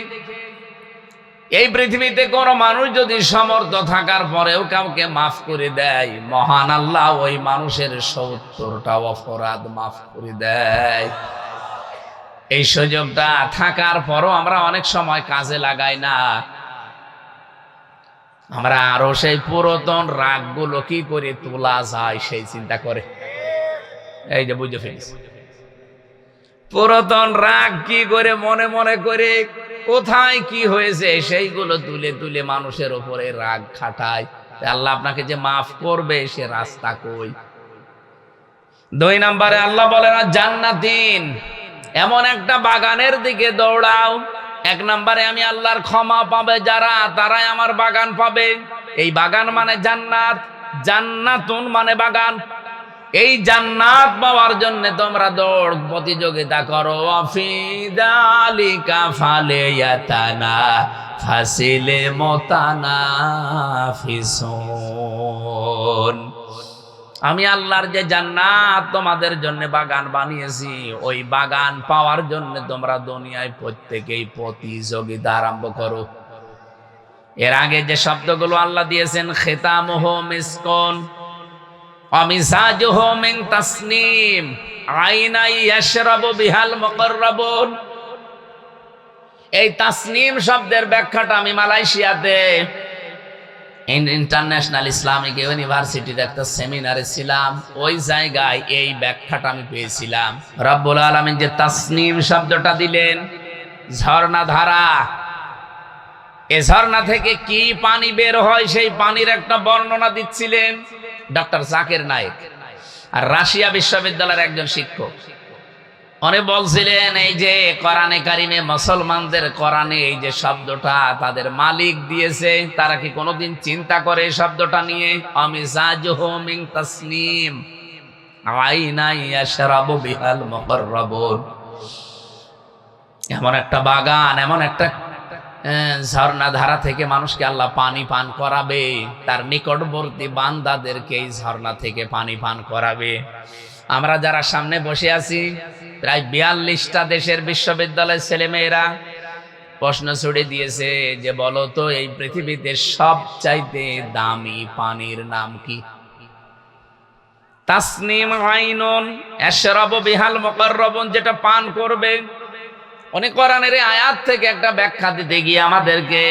এই পৃথিবীতে কোন মানুষ যদি সমর্থ থাকার পরেও কাউকে মাফ করে দেয়, মহান আল্লাহ ওই মানুষের 70টা অপরাধ মাফ করে দেয়। এই সুযোগটা থাকার পরও আমরা অনেক সময় কাজে লাগাই না। আমরা আরো সেই পুরাতন রাগগুলো কি করে তোলা যায় সেই চিন্তা করে। এই যে বুঝে ফেলেছি, পুরাতন রাগ কি করে মনে মনে করে কোথায় কি হয়েছে সেইগুলো তুলে তুলে মানুষের উপরে রাগ খাটায়। আল্লাহ আপনাকে যে মাফ করবে সে রাস্তা কই? 2 নম্বরে আল্লাহ বলে না জান্নাতিন, এমন একটা বাগানের দিকে দৌড়াও, এক নম্বরে আমি আল্লাহর ক্ষমা পাবে যারা, তারাই আমার বাগান পাবে। এই বাগান মানে জান্নাত, জান্নাতুন মানে বাগান। এই জান্নাত পাওয়ার জন্য তোমরা দৌড় প্রতিযোগিতা করো। আফিদালিকা ফালিয়াতানা ফাসিলে মুতানাফিসুন। আমি আল্লাহর যে জান্নাত তোমাদের জন্য বাগান বানিয়েছি, ওই বাগান পাওয়ার জন্য তোমরা দুনিয়ায় প্রত্যেকেই প্রতিযোগিতা আরম্ভ করো। এর আগে যে শব্দগুলো আল্লাহ দিয়েছেন, খিতামুহু মিসকুন, অমিসাজুহু মিন তাসনিম, আইনাই ইয়াশরাবু বিহাল মুকাররাবুন। এই তাসনিম শব্দের ব্যাখ্যাটা আমি মালয়েশিয়াতে ইন্টারন্যাশনাল ইসলামিক ইউনিভার্সিটির একটা সেমিনারে ছিলাম, ওই জায়গায় এই ব্যাখ্যাটা আমি পেয়েছিলাম। রব্বুল আলামিন যে তাসনিম শব্দটা দিলেন, ঝর্ণা ধারা, এই ঝর্ণা থেকে কি পানি বের হয় সেই পানির একটা বর্ণনা দিচ্ছিলেন ডক্টর জাকির নায়েক, আর রাশিয়া বিশ্ববিদ্যালয়ের একজন শিক্ষক। উনি বলছিলেন এই যে কোরআনে কারিমে মুসলমানদের কোরআনে এই যে শব্দটা তাদের মালিক দিয়েছে, তারা কি কোনোদিন চিন্তা করে এই শব্দটা নিয়ে? আমিজাজুহু মিন তাসনিম, আইনা ইয়াশরাবু বিহাল মুকাররাবুন। এমন একটা বাগান, এমন একটা ঝর্ণা ধারা থেকে মানুষকে আল্লাহ পানি পান করাবে, তার নিকটবর্তী বান্দাদেরকে এই ঝর্ণা থেকে পানি পান করাবে। আমরা যারা সামনে বসে আছি, প্রায় 42টা দেশের বিশ্ববিদ্যালয়ের ছেলেমেয়েরা প্রশ্ন ছুড়ে দিয়েছে যে বলো তো এই পৃথিবীতে সবচাইতে দামি পানির নাম কি? তাসনিম আইনুন ইয়াশরাবু বিহাল মুকাররাবুন, যেটা পান করবে। অনেক কোরআনের আয়াত থেকে একটা ব্যাখ্যা দিতে গিয়ে আমাদেরকে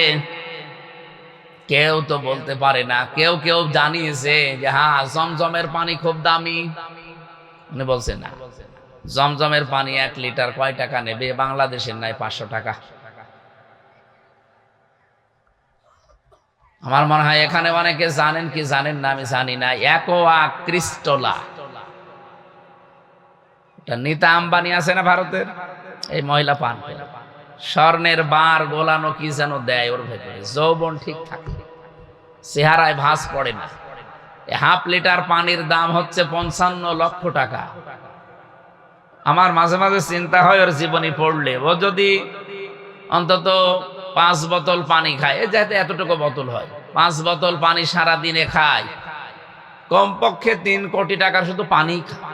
কেউ তো বলতে পারে না, কেউ কেউ জানিয়েছে যে হ্যাঁ জমজমের পানি খুব দামি। উনি বলছেন না, জমজমের পানি 1 লিটার কয় টাকা নেবে? বাংলাদেশের নাই 500 টাকা। আমার মনে হয় এখানে অনেকে জানেন কি জানেন না, আমি জানি না। অ্যাকোয়া ক্রিস্টোলা, এটা নীতা আম্বানি আছে না ভারতের, এই মহিলা পান করে। স্বর্ণের বার গোলানো কি যেন দেয় ওর ভেতরে, যৌবন ঠিক থাকে, চেহারায় ভাঁজ পড়ে না। 1/2 লিটার পানির দাম হচ্ছে 55 লক্ষ টাকা। আমার মাঝে মাঝে চিন্তা হয় ওর জীবনী পড়লে, ও যদি অন্তত 5 বোতল পানি খায়, যাতে এতটুকু বোতল হয়, 5 বোতল পানি সারা দিনে খায়, কমপক্ষে 3 কোটি টাকার শুধু পানি খায়।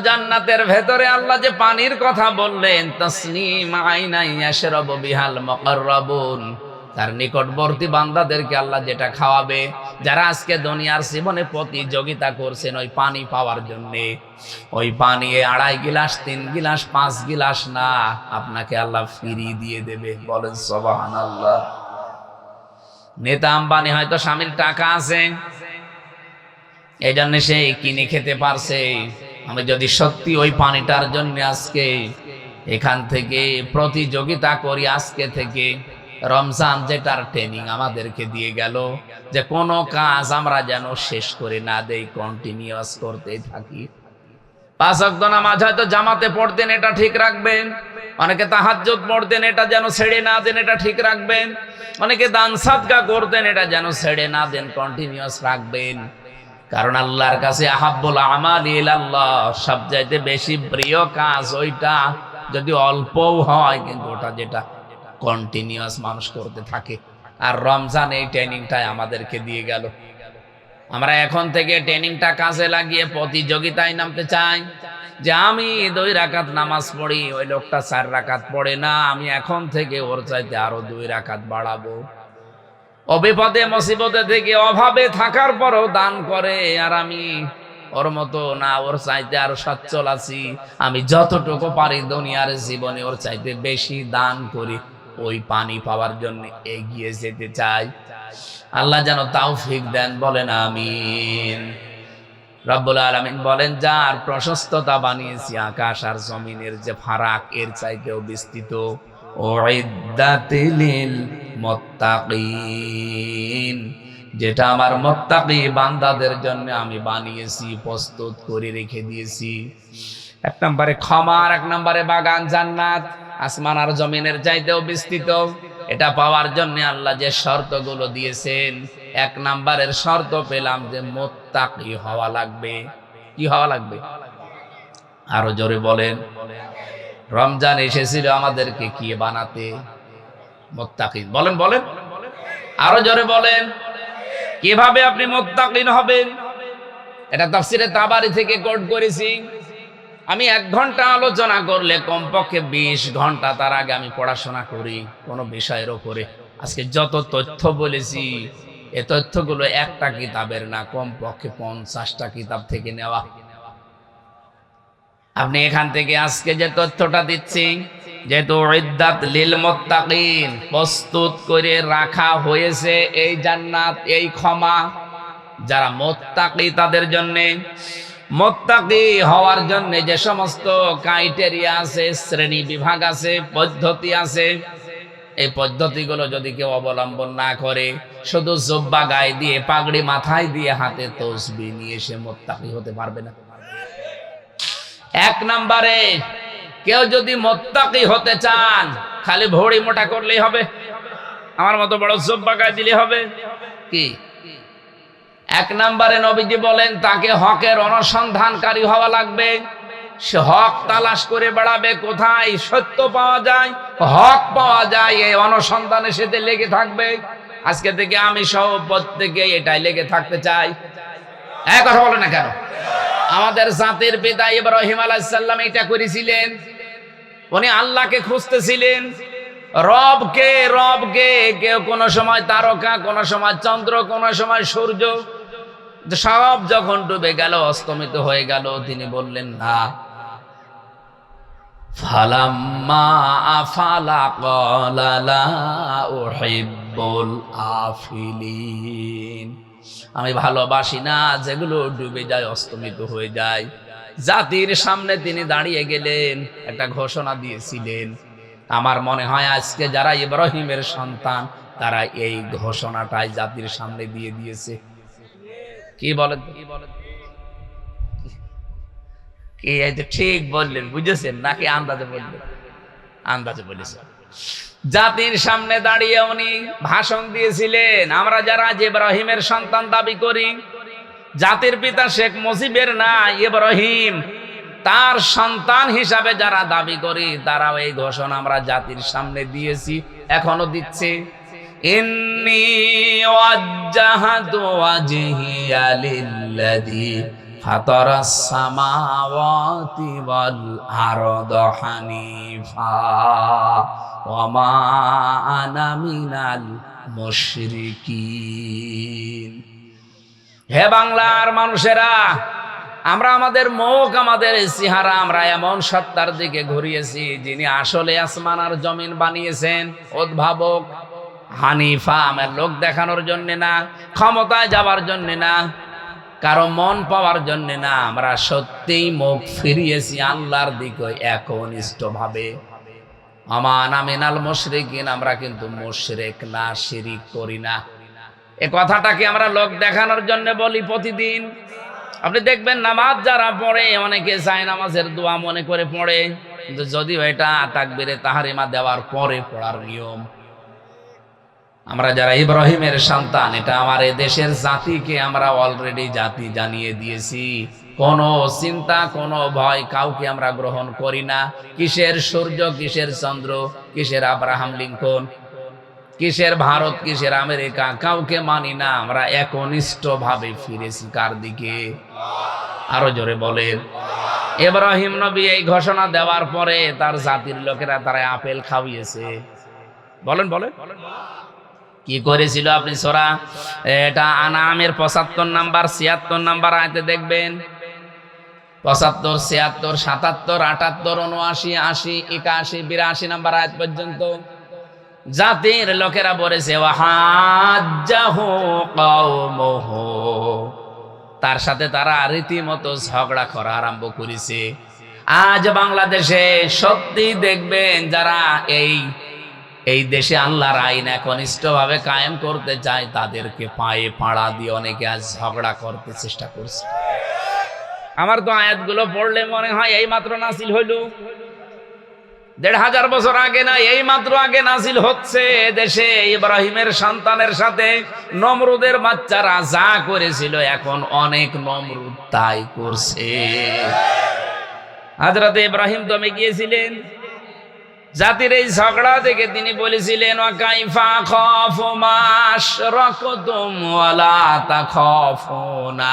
জান্নাতের ভেতরে আল্লাহ যে পানির কথা বললেন, তাসনিম আইনা ইয়াশরাবু বিহাল মুকাররাবুন, তার নিকটবর্তী বান্দাদেরকে আল্লাহ যেটা খাওয়াবে, যারা আজকে দুনিয়ার জীবনে প্রতিযোগিতা করছেন ওই পানি পাওয়ার জন্য, ওই পানি 2.5 গিলাস 3 গিলাস 5 গিলাস না, আপনাকে আল্লাহ ফ্রি দিয়ে দেবে। বলেন সুবহানাল্লাহ। নেতা আম্বানি হয়তো স্বামীর টাকা আছে, এই জন্য সে কিনে খেতে পারছে। আমি যদি সত্যি ওই পানিটার জন্য আজকে এখান থেকে প্রতিযোগিতা করি, আজকে থেকে রমজান যেটার ট্রেনিং আমাদেরকে দিয়ে গেল যে কোনো কাজ আমরা যেন শেষ করে না দেই, কন্টিনিউয়াস করতে থাকি। 5 ওয়াক্ত নামাজ হয়তো জামাতে পড়তেন, এটা ঠিক রাখবেন। অনেকে তাহাজ্জুদ পড়তেন, এটা যেন ছেড়ে না দেন, এটা ঠিক রাখবেন। অনেকে দান সাদকা করতেন, এটা যেন ছেড়ে না দেন, কন্টিনিউয়াস রাখবেন। কারণ আল্লাহর কাছে আহাব্বুল আমালি ইলাল্লাহ, সবচাইতে বেশি প্রিয় কাজ ওইটা, যদি অল্পও হয়, কিন্তু ওটা যেটা কন্টিনিউয়াস মানুষ করতে থাকে। আর রমজান এই ট্রেনিংটাই আমাদেরকে দিয়ে গেল। আমরা এখন থেকে ট্রেনিংটা কাজে লাগিয়ে প্রতিযোগিতায় নামতে চাই যে আমি 2 রাকাত নামাজ পড়ি, ওই লোকটা 4 রাকাত পড়ে না, আমি এখন থেকে ওর চাইতে আরো 2 রাকাত বাড়াবো। অবিপদে মুসিবতে থেকে অভাবে থাকার পরও দান করে, আর আমি ওর মতো না, ওর চাইতে আরো সচ্ছল আছি, আমি যতটুকু পারি দুনিয়ার জীবনে ওর চাইতে বেশি দান করি, ওই পানি পাওয়ার জন্য এগিয়ে যেতে চাই। আল্লাহ যেন তৌফিক দেন, বলেন আমিন। রব্বুল আলামিন বলেন, যার প্রশস্ততা বানিয়েছি আকাশ আর জমিনের যে ফারাক, এর চাইতেও বিস্তৃত। উইদ্দাতিল মুত্তাকিন, যেটা আমার মুত্তাকি বান্দাদের জন্য আমি বানিয়েছি, প্রস্তুত করে রেখে দিয়েছি। এক নম্বরে ক্ষমা, আর এক নম্বরে বাগান জান্নাত, আসমান আর জমিনের চাইতেও বিস্তৃত। এটা পাওয়ার জন্য আল্লাহ যে শর্তগুলো দিয়েছেন, এক নম্বরের শর্ত পেলাম যে মুত্তাকি হওয়া লাগবে। কি হওয়া লাগবে? আরো জোরে বলেন। রমজান এসেছিল আমাদেরকে কি বানাতে? মুত্তাকি। বলেন বলেন, আরো জোরে বলেন। কিভাবে আপনি মুত্তাকিন হবেন? এটা তাফসিরে তাবারি থেকে কোট করেছি। আমি 1 ঘন্টা আলোচনা করলে কমপক্ষে 20 ঘন্টা তার আগে আমি পড়াশোনা করি কোনো বিষয়ের উপরে। আজকে যত তথ্য বলেছি, এই তথ্যগুলো একটা কিতাবের না, কমপক্ষে 50টা কিতাব থেকে নেওয়া। আপনি এখান থেকে আজকে যে তথ্যটা দিচ্ছি, যেহেতু উইদ্দাত লিল মুত্তাকিন, প্রস্তুত করে রাখা হয়েছে এই জান্নাত, এই ক্ষমা যারা মুত্তাকি তাদের জন্য। মুত্তাকি হওয়ার জন্য যে সমস্ত ক্রাইটেরিয়া আছে, শ্রেণী বিভাগ আছে, পদ্ধতি আছে, এই পদ্ধতিগুলো যদি কেউ অবলম্বন না করে, শুধু জুব্বা গায়ে দিয়ে, পাগড়ি মাথায় দিয়ে, হাতে তসবিহ নিয়ে সে মুত্তাকি হতে পারবে না। 1 নম্বরে কেউ যদি মুত্তাকি হতে চান, খালি ভড়ি মোটা করলেই হবে, আমার মতো বড় জুব্বা গায়ে দিলে হবে কি? 1 নম্বরে নবীজি বলেন তাকে হকের অনুসন্ধানকারী হওয়া লাগবে। সে হক তালাশ করে বেড়াবে, কোথায় সত্য পাওয়া যায়, হক পাওয়া যায়, এই অনুসন্ধানে সেতে লেগে থাকবে। আজকে থেকে আমি সহ প্রত্যেকে এটাই লেগে থাকতে চাই। কথা বলে না কেন? আমাদের জাতির পিতা ইব্রাহিম আলাইহিস সালাম এটা করেছিলেন। উনি আল্লাহকে খুঁজতেছিলেন, রবকে রবকে। কেউ কোনো সময় তারকা, কোনো সময় চন্দ্র, কোনো সময় সূর্য। সব যখন ডুবে গেল, অস্তমিত হয়ে গেল, তিনি বললেন না। ফালাম্মা আফালা ক্বালা লা উহিব্বুল আফিলিন। আমি ভালোবাসি না যেগুলো ডুবে যায়, অস্তমিত হয়ে যায়। জাতির সামনে তিনি দাঁড়িয়ে গেলেন, একটা ঘোষণা দিয়েছিলেন। আমার মনে হয় আজকে যারা ইব্রাহিমের সন্তান, তারা এই ঘোষণাটাই জাতির সামনে দিয়ে দিয়েছে। কি বলেন? কি এই যে ঠিক বললেন, বুঝেছেন নাকি আন্দাজে বললেন? আন্দাজে বলেছেন। জাতির সামনে দাঁড়িয়ে উনি ভাষণ দিয়েছিলেন। আমরা যারা ইব্রাহিমের সন্তান দাবি করি, জাতির পিতা শেখ মুজিবের না, ইব্রাহিম তার সন্তান হিসাবে যারা দাবি করি, তারাও এই ঘোষণা আমরা জাতির সামনে দিয়েছি, এখনো দিচ্ছে। ইন্নী ওয়াজ্জাহাতু ওয়াজহিয়া লিল্লাযী ফাতারাস সামাওয়াতি ওয়াল আরদা হানিফা ওয়া মা আনা মিনাল মুশরিকিন। হে বাংলার মানুষেরা, আমরা আমাদের মুখ, আমাদের চেহারা আমরা এমন সত্তার দিকে ঘুরিয়েছি যিনি আসলে আসমান আর জমিন বানিয়েছেন, উদ্ভাবক, হানিফা। আমার লোক দেখানোর জন্য না, ক্ষমতায় যাবার জন্য না, কারো মন পাওয়ার জন্য না। আমরা সত্যিই মুখ ফিরিয়েছি আল্লাহর দিকে একনিষ্ঠ ভাবে। আনা মিনাল মুশরিকিন, আমরা কিন্তু মুশরিক না, শিরিক করি না। এই কথাটাকে আমরা লোক দেখানোর জন্য বলি প্রতিদিন। আপনি দেখবেন নামাজ যারা পড়ে, অনেকে যায় নামাজের দোয়া মনে করে পড়ে, কিন্তু যদিও এটা তাকবীরে তাহরিমা দেওয়ার পরে পড়ার নিয়ম। আমরা যারা ইব্রাহিমের সন্তান, এটা আমার এই দেশের জাতিকে আমরা অলরেডি জাতি জানিয়ে দিয়েছি। কোনো চিন্তা, কোনো ভয় কাউকে আমরা গ্রহণ করি না। কিসের সূর্য, কিসের চন্দ্র, কিসের আব্রাহাম লিঙ্কন, কিসের ভারত, কিসের আমেরিকা, কাউকে মানি না। আমরা একনিষ্ঠ ভাবে ফিরেছি কার দিকে? আরো জোরে বলেন। ইব্রাহিম নবী এই ঘোষণা দেওয়ার পরে তার জাতির লোকেরা তারা আপেল খাওয়িয়েছে। বলেন বলেন, কি করেছিল? আপনি সূরা এটা আনামের 75 নাম্বার 76 নাম্বার আয়াতে দেখবেন। 75, 76, 77, 78, 79, 80, 81, 82 নাম্বার আয়াত পর্যন্ত জাতির লোকেরা বলেছে ওয়াহাজ্জাহু কওমুহু, তার সাথে তারা রীতিমতো ঝগড়া করা আরম্ভ করেছে। আজ বাংলাদেশে সত্যি দেখবেন যারা এই এই দেশে আল্লাহর আইন একনিষ্ঠভাবে কায়েম করতে চায়, তাদেরকে পায়ে পাড়া দিয়ে অনেকে আজ ঝগড়া করতে চেষ্টা করছে। আমার তো আয়াতগুলো পড়লে মনে হয় এই মাত্র নাজিল হইল, ১৫০০ বছর আগে না, এই মাত্র আগে নাজিল হচ্ছে। দেশে ইব্রাহিমের সন্তানের সাথে নমরুদের বাচ্চারা যা করেছিল, এখন অনেক নমরুদ তাই করছে। হযরত ইব্রাহিম দমে গিয়েছিলেন, জাতির এই ঝগড়া থেকে তিনি বলেছিলেন, ওয়াকাইফা খাফু মা আশরাকতুম ওয়ালা তাখাফুনা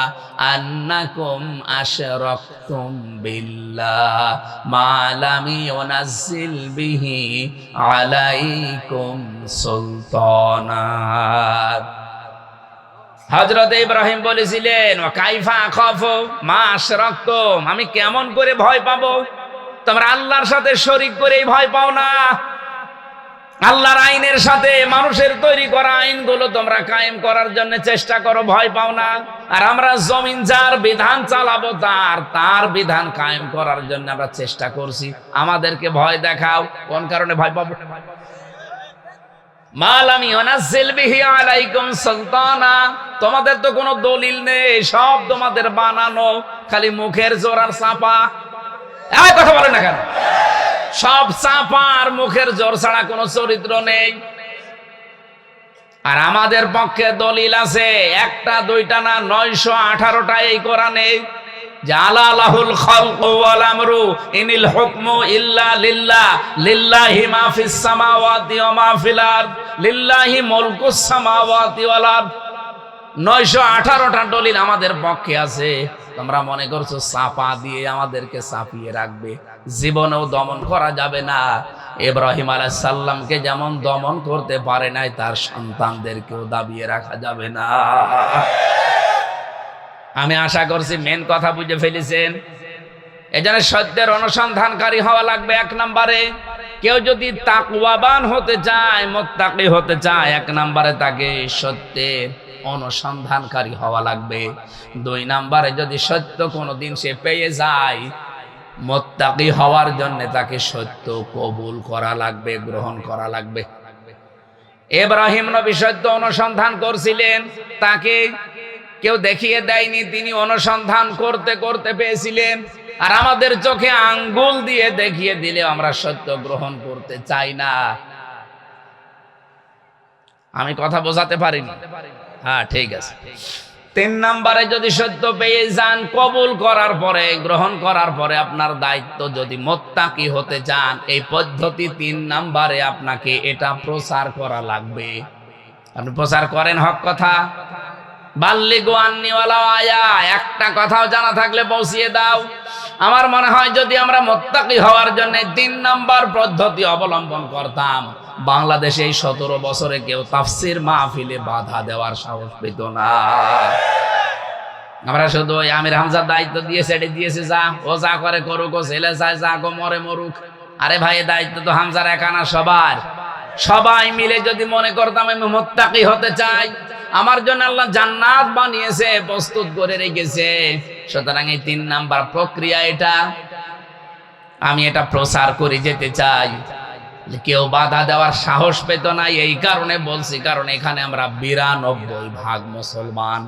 আন্নাকুম আশরাকতুম বিল্লাহ মা লাম ইউনাজ্জিল বিহি আলাইকুম সুলতানা। হযরত ইব্রাহিম বলেছিলেন, ওয়াকাইফা খাফু মা আশরাকতুম, আমি কেমন করে ভয় পাবো? তোমরা আল্লাহর সাথে শরীক করেই ভয় পাও না। আল্লাহর আইনের সাথে মানুষের তৈরি করা আইনগুলো তোমরা কায়েম করার জন্য চেষ্টা করো, ভয় পাও না। আর আমরা জমিন যার বিধান চালাবো, তার বিধান কায়েম করার জন্য আমরা চেষ্টা করছি। আমাদেরকে ভয় দেখাও, কোন কারণে ভয় পাবো? মা লাম ইউনাজ্জিল বিহি আলাইকুম সুলতানা, তোমাদের তো কোনো দলিল নেই, সব তোমাদের বানানো, খালি মুখের জোর আর চাপা। এই কথা বলেন না কেন? সব চাপা আর মুখের জোর ছাড়া কোনো চরিত্র নেই। আর আমাদের পক্ষে দলিল আছে, একটা দুইটা না, 918টা এই কোরআনে। জালা লাহুল খালকু ওয়াল আমরু ইনিল হুকমু ইল্লা লিল্লাহ লিল্লাহি মা ফিস সামাওয়াতি ওয়া মা ফিল আরদ লিল্লাহি মুলকুস সামাওয়াতি ওয়াল আরদ। 918টা দলিল আমাদের পক্ষে আছে। তোমরা মনে করছো চাপা দিয়ে আমাদেরকে চাপিয়ে রাখবে? জীবনেও দমন করা যাবে না। ইব্রাহিম আলাইহিস সালামকে যেমন দমন করতে পারে নাই, তার সন্তানদেরকেও দাবিয়ে রাখা যাবে না। আমি আশা করছি মেন কথা বুঝে ফেলেছেন। এজন্য সত্যের অনুসন্ধানকারী হওয়া লাগবে। 1 নম্বরে, কেউ যদি তাকওয়াবান হতে চায়, মুত্তাকি হতে চায়, 1 নম্বরে তাকে সত্যের অনুসন্ধানকারী হওয়া লাগবে। 2 নম্বরে, যদি সত্য কোনোদিন সে পেয়ে যায়, মুত্তাকি হওয়ার জন্য তাকে সত্য কবুল করা লাগবে, গ্রহণ করা লাগবে। ইব্রাহিম নবী সত্য অনুসন্ধান করছিলেন, তাকে কেউ দেখিয়ে দেয়নি, তিনি অনুসন্ধান করতে করতে পেয়েছিলেন। আর আমাদের চোখে আঙ্গুল দিয়ে দেখিয়ে দিলে আমরা সত্য গ্রহণ করতে চাই না। আমি কথা বোঝাতে পারিনি? হ্যাঁ, ঠিক আছে। 3 নম্বরে, যদি সত্য পেয়ে যান, কবুল করার পরে, গ্রহণ করার পরে আপনার দায়িত্ব, যদি মুত্তাকি হতে চান, এই পদ্ধতি 3 নম্বরে আপনাকে এটা প্রচার করা লাগবে। আপনি প্রচার করেন হক কথা। বাল্লিগু আন্নি ওয়ালাউ আয়া, একটা কথাও জানা থাকলে পৌঁছিয়ে দাও। আমার মনে হয় যদি আমরা মুত্তাকি হওয়ার জন্য 3 নম্বর পদ্ধতি অবলম্বন করতাম, বাংলাদেশে এই 17 বছরে কেউ তাফসীর মাহফিলে বাধা দেওয়ার সাহস পেত না। আমরা শুধু ওই আমির হামজার দায়িত্ব দিয়ে ছেড়ে দিয়েছে, যা ও যা করে করুক, ও ছেলে চায় যা গো মরে মরুক। আরে ভাই, দায়িত্ব তো হামজার একা না, সবার। সবাই মিলে যদি মনে করতাম আমি মুত্তাকি হতে চাই, আমার জন্য আল্লাহ জান্নাত বানিয়েছে, প্রস্তুত করে রেখেছে। সুতরাং এই 3 নাম্বার প্রক্রিয়া, এটা আমি এটা প্রচার করে যেতে চাই। কেউ বাধা দেওয়ার সাহস পেত না। এই কারণে বলছি, কারণ এখানে আমরা 92% মুসলমান।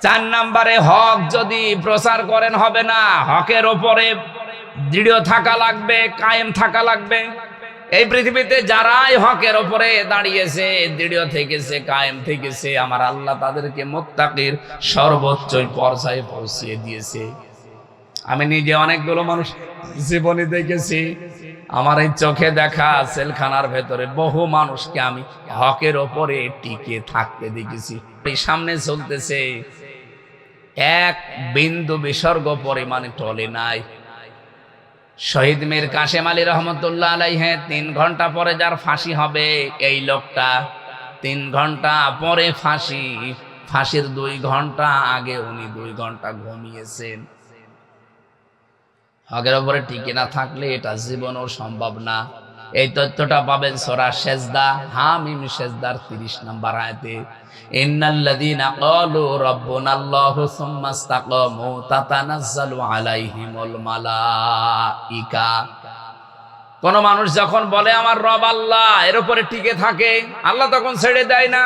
4 নম্বরে, হক যদি প্রচার করেন হবে না, হকের ওপরে দৃঢ় থাকা লাগবে, কায়েম থাকা লাগবে। এই পৃথিবীতে যারাই হকের ওপরে দাঁড়িয়েছে, দৃঢ় থেকেছে, কায়েম থেকেছে, আমার আল্লাহ তাদেরকে মুত্তাকির সর্বোচ্চ পর্যায়ে পৌঁছিয়ে দিয়েছে। আমি নিজে অনেকগুলো মানুষ জীবনে দেখেছি, আমার এই চোখে দেখা সেলখানার ভেতরে বহু মানুষকে আমি হকের ওপরে টিকে থাকতে দেখেছি। এই সামনে চলতেছে, 1 বিন্দু বিসর্গ পরিমাণে টলে নাই। শহীদ মীর কাশেম আলী রহমতুল্লাহ আলাইহি 3 ঘন্টা পরে যার ফাঁসি হবে, এই লোকটা 3 ঘন্টা পরে ফাঁসি, ফাঁসির 2 ঘন্টা আগে উনি 2 ঘন্টা ঘুমিয়েছেন। হকের উপরে টিকে না থাকলে এটা জীবনও সম্ভব না। এই তথ্যটা পাবেন সূরা সেজদা, হামিম সেজদার 30 নম্বর আয়াতে। ইন্নাল্লাযীনা ক্বালু রাব্বুনাল্লাহু সুম্মা ইসতাকামু তাতানাজ্জালু আলাইহিমুল মালাইকা কোন মানুষ যখন বলে আমার রব আল্লাহ, এর উপরে টিকে থাকে, আল্লাহ তখন ছেড়ে দেয় না,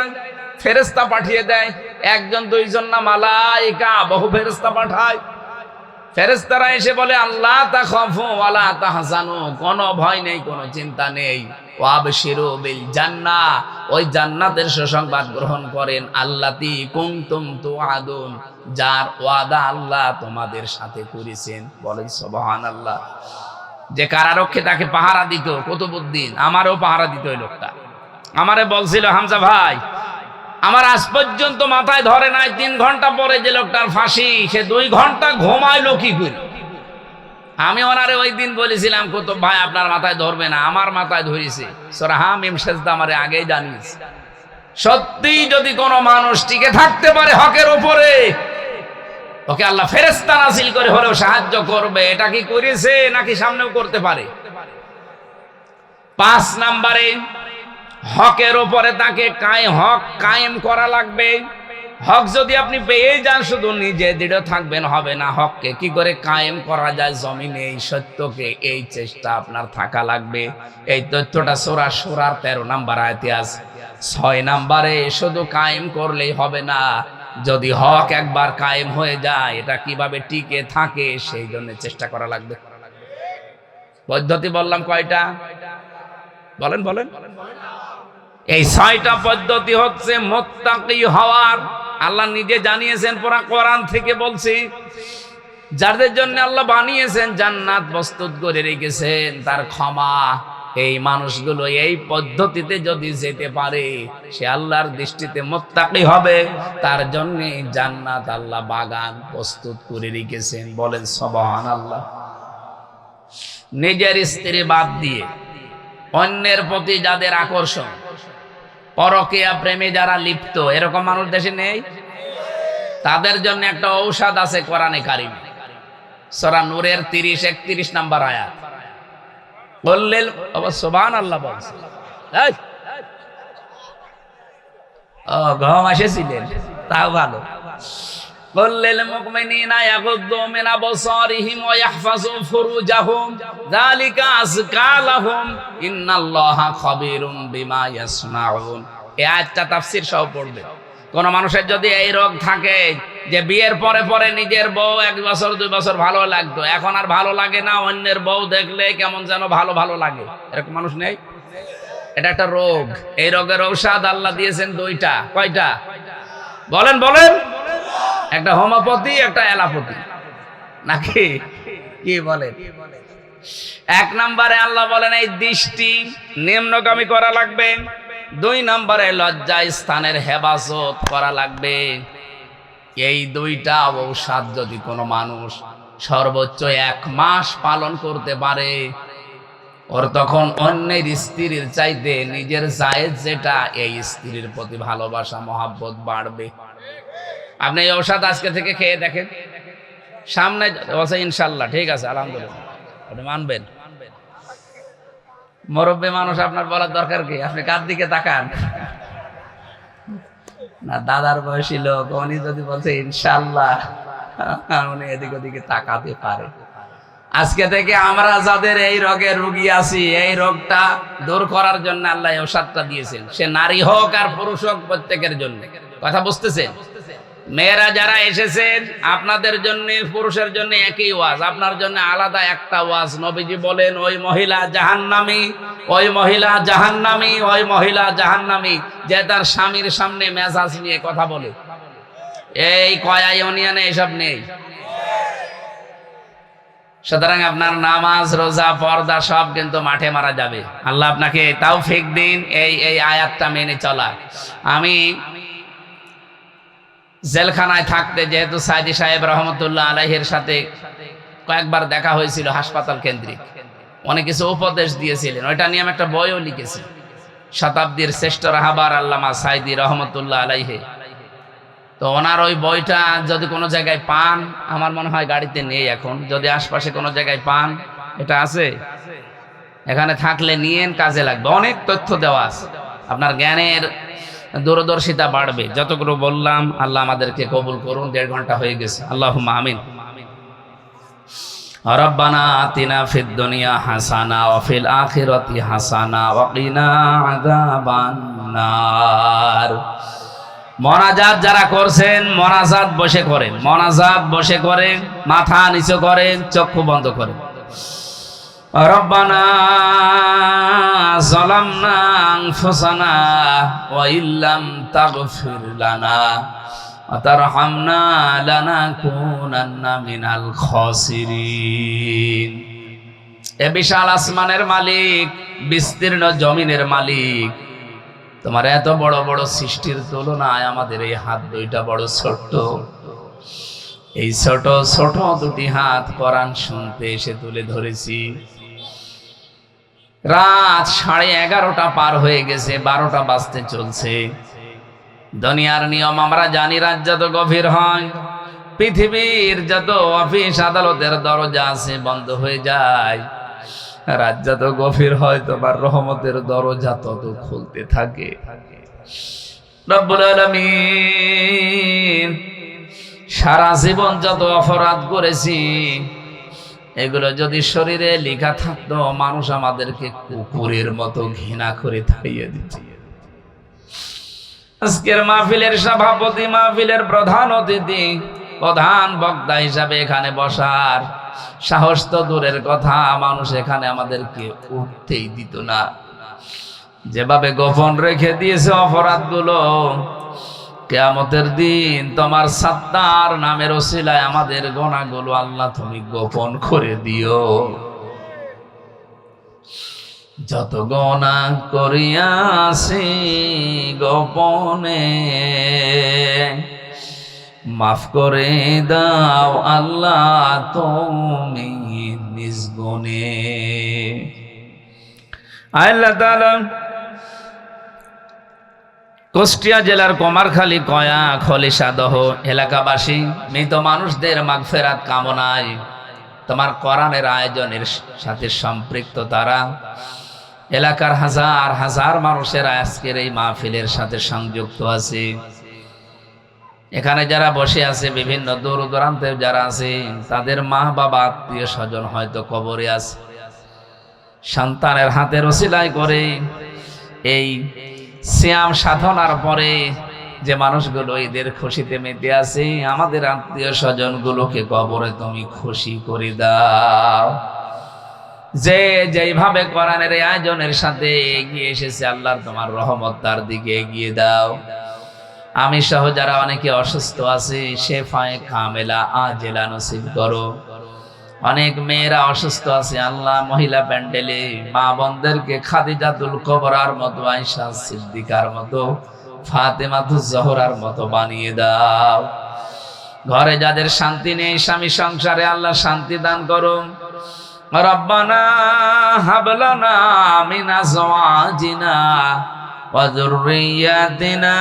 ফেরেশতা পাঠিয়ে দেয়। একজন দুইজন না, মালাইকা বহু ফেরেশতা পাঠায়। ফেরেশতারা এসে বলে আল্লাহ তাখাফু ওয়ালা তাহজানু, কোনো ভয় নেই, কোনো চিন্তা নেই। ওয়াবশিরু বিল জান্নাহ, ওই জান্নাতের সুসংবাদ গ্রহণ করেন। আল্লাতী কুনতুম তুআদুন, যার ওয়াদা আল্লাহ তোমাদের সাথে করেছেন। বলেন সুবহানাল্লাহ। যে কারারক্ষী তাকে পাহারা দিত কুতুবউদ্দিন, আমারও পাহারা দিত ওই লোকটা। আমারে বলছিল হামজা ভাই, আমার আজ পর্যন্ত মাথায় ধরে নাই 3 ঘন্টা পরে যে লোকটার ফাঁসি, সে 2 ঘন্টা ঘুমাইলো কি করে। আমি ওনারে ওই দিন বলেছিলাম কুতুব ভাই আপনার মাথায় ধরবে না, আমার মাথায় ধরেছে। সূরা হামিম সেজদা আমারে আগেই জানিয়েছে। সত্যি যদি কোনো মানুষ টিকে থাকতে পারে হকের উপরে, ওকে আল্লাহ ফেরেশতা নাযিল করে হলেও সাহায্য করবে। এটা কি করেছে নাকি সামনেও করতে পারে? 5 নম্বরে হকের উপরে তাকে হক কায়েম করা লাগবে। হক যদি আপনি পেয়ে যান, শুধু নিজে দৃঢ় থাকবেন হবে না, হককে কি করে কায়েম করা যায় জমিনে, এই সত্যকে, এই চেষ্টা আপনার থাকা লাগবে। এই তথ্যটা সূরা শুরার 13 নম্বর আয়াতে আছে। 6 নম্বরে শুধু কায়েম করলেই হবে না, যদি হক একবার কায়েম হয়ে যায়, এটা কিভাবে টিকে থাকে সেই জন্য চেষ্টা করা লাগবে। পদ্ধতি বললাম কয়টা? বলেন বলেন। এই 6টা পদ্ধতি হচ্ছে মুত্তাকি হওয়ার। আল্লাহ নিজে জানিয়েছেন, পুরা কোরআন থেকে বলছি, যাদের জন্য আল্লাহ বানিয়েছেন, জান্নাত প্রস্তুত করে রেখেছেন, তার ক্ষমা, এই মানুষগুলো এই পদ্ধতিতে যদি যেতে পারে, সে আল্লাহর দৃষ্টিতে মুত্তাকি হবে। তার জন্য জান্নাত আল্লাহ বাগান প্রস্তুত করে রেখেছেন। বলেন সুবহানাল্লাহ। নিজের স্ত্রী বাদ দিয়ে অন্যের প্রতি যাদের আকর্ষণ, পরকীয়া প্রেমে যারা লিপ্ত, এরকম মানুষ দেশে নেই? তাদের জন্য একটা ঔষধ আছে কোরআনে কারিমে। সূরা নূরের 30-31 নম্বর আয়াত। বললেন সুবহানাল্লাহ বলছে। ঘুম এসেছিলেন, তাও ভালো। বললেন মুমিনিনা ইয়াগুদ্দু মিন আবসারিহিম ওয়া ইয়াহফাযু ফুরুজাহুম যালিকা আযকা লাহুম ইন্নাল্লাহা খাবীরুম বিমা ইয়াসনাউন। এই আয়াতটা তাফসীর সহ পড়বে। কোন মানুষের যদি এই রোগ থাকে যে বিয়ের পরে পরে নিজের বউ 1 বছর 2 বছর ভালো লাগতো, এখন আর ভালো লাগে না, অন্যের বউ দেখলে কেমন যেন ভালো ভালো লাগে, এরকম মানুষ নেই? এটা একটা রোগ। এই রোগের ঔষধ আল্লাহ দিয়েছেন 2টা। কয়টা? বলেন বলেন। একটা হোমিওপ্যাথি, একটা অ্যালোপ্যাথি, নাকি কি বলেন? 1 নম্বরে আল্লাহ বলেন এই দৃষ্টি নিম্নগামী করা লাগবে। 2 নম্বরে লজ্জা স্থানের হেফাজত করা লাগবে। এই 2টা ঔষধ যদি কোনো মানুষ সর্বোচ্চ 1 মাস পালন করতে পারে, ওর তখন অন্যের স্ত্রীর চাইতে নিজের জায়েজ যেটা, এই স্ত্রীর প্রতি ভালোবাসা মহাব্বত বাড়বে। আপনি এই ঔষধ আজকে থেকে খেয়ে দেখেন, সামনে বলছে ইনশাল্লাহ ঠিক আছে আলহামদুলিল্লাহ, আপনি মানবেন। মুরব্বী মানুষ, আপনার বলার দরকার কি? আপনি কার দিকে তাকান না? দাদার বয়সী লোক, উনি যদি বলছে ইনশাল্লাহ, উনি এদিক ওদিকে তাকাতে পারে। আজকে থেকে আমরা যাদের এই রোগের রোগী আছি, এই রোগটা দূর করার জন্য আল্লাহ এই ঔষধটা দিয়েছেন। সে নারী হোক আর পুরুষ হোক, প্রত্যেকের জন্য। কথা বুঝতেছেন? মেয়েরা যারা এসেছেন, আপনাদের জন্য পুরুষের জন্য একই ওয়াজ, আপনার জন্য আলাদা একটা ওয়াজ। নবীজি বলেন ওই মহিলা জাহান্নামী, ওই মহিলা জাহান্নামী, ওই মহিলা জাহান্নামী, যে তার স্বামীর সামনে মেজাজ নিয়ে কথা বলে। এই কয়া ইউনিয়নে এসব নেই। সুতরাং আপনার নামাজ, রোজা, পর্দা সব কিন্তু মাঠে মারা যাবে। আল্লাহ আপনাকে তৌফিক দিন এই আয়াতটা মেনে চলা। আমি জেলখানায় থাকতে, যেহেতু সাইদি সাহেব রহমতুল্লাহ আলাইহির সাথে কয়েকবার দেখা হয়েছিল হাসপাতাল কেন্দ্রিক, অনেক কিছু উপদেশ দিয়েছিলেন। ওইটা নিয়ে আমি একটা বইও লিখেছি, শতাব্দীর শ্রেষ্ঠ রাহবার আল্লামা সাইদি রহমতুল্লাহ আলাইহি। তো ওনার ওই বইটা যদি কোনো জায়গায় পান, আমার মনে হয় গাড়িতে নেই এখন, যদি আশপাশে কোনো জায়গায় পান, এটা আছে, এখানে থাকলে নিয়েন, কাজে লাগবে। অনেক তথ্য দেওয়া আছে, আপনার জ্ঞানের দূরদর্শিতা বাড়বে। যতগুলো বললাম আল্লাহ আমাদেরকে কবুল করুন। 1.5 ঘন্টা হয়ে গেছে। আল্লাহুম্মা আমিন। রব্বানা আতিনা ফিদ দুনিয়া হাসানা ওয়া ফিল আখিরাতি হাসানা ওয়া কিনা আযাবান নার। মোনাজাত যারা করছেন মোনাজাত বসে করেন, মোনাজাত বসে করেন, মাথা নিচু করেন, চক্ষু বন্ধ করেন। রব্বানা যালামনা আনফুসানা ওয়া ইল্লাম তাগফির লানা ওয়া তারহামনা লানাকুনান্না মিনাল খাসিরিন। এ বিশাল আসমানের মালিক, বিস্তীর্ণ জমিনের মালিক, তোমার এত বড় বড় সৃষ্টির তুলনায় আমাদের এই হাত দুইটা বড় ছোট্ট। এই ছোট ছোট দুটি হাত কোরআন শুনতে এসে তুলে ধরেছি। রাত 11:30 পার হয়ে গেছে, 12টা বাজতে চলছে। দুনিয়ার নিয়ম আমরা জানি, রাত যত গভীর হয় পৃথিবীর যত অফিস আদালতের দরজা আছে বন্ধ হয়ে যায়। রাত যত গভীর হয় তোমার রহমতের দরজা তত খুলতে থাকে। রব্বুল আলামিন, সারা জীবন যত অপরাধ করেছি এগুলো যদি শরীরে লেখা থাকতো মানুষ আমাদেরকে কুকুরের মতো ঘৃণা করে তাড়িয়ে দিত। আজকের মাহফিলের সভাপতি, মাহফিলের প্রধান অতিথি, প্রধান বক্তা হিসাবে এখানে বসার সাহস তো দূরের কথা, মানুষ এখানে আমাদেরকে উঠতেই দিত না। যেভাবে গোপন রেখে দিয়েছে অপরাধগুলো, কিয়ামতের দিন তোমার সাত্তার নামের ওসিলায় আমাদের গুনাহগুলো আল্লাহ তুমি গোপন করে দিও। যত গুনাহ করিয়াছি গোপনে মাফ করে দাও আল্লাহ তুমি নিজ গুণে। আল্লাহ তাআলা কুষ্টিয়া জেলার কুমারখালী, কয়া, খলিশাদহ এলাকাবাসী মৃত মানুষদের মাগফিরাত কামনায় তোমার কোরআনের আয়োজনের সাথে সম্পৃক্ত তারা এলাকার হাজার হাজার মানুষের আজকের এই মাহফিলের সাথে সংযুক্ত আছে। এখানে যারা বসে আছে, বিভিন্ন দূর দূরান্তে যারা আছে, তাদের মা বাবা আত্মীয় স্বজন হয়তো কবরে আছে। সন্তানের হাতের ওসিলায় করে এই সিয়াম সাধনার পরে যে মানুষগুলো ঈদের খুশিতে মেতে আছে, আমাদের আত্মীয় স্বজন গুলোকে কবরে তুমি খুশি করে দাও। যে যেইভাবে কোরআনের আয়োজনের সাথে এগিয়ে এসেছে, আল্লাহ তোমার রহমত তার দিকে এগিয়ে দাও। আমি সহ যারা অনেকে অসুস্থ আছে, শেফায়ে কামেলা আজেলা নসিব করো। অনেক মেয়েরা অসুস্থ আছে, আল্লাহ মহিলা প্যান্ডেলে মা বোনদেরকে খাদিজাতুল কুবরার মতো, আয়েশা সিদ্দিকার মতো, ফাতেমাতুজ জোহরার মতো বানিয়ে দাও। ঘরে যাদের শান্তি নেই, স্বামী সংসারে আল্লাহ শান্তি দান করো। রব্বানা হাবলানা মিন আজওয়াজিনা ওয়া যুররিয়াতিনা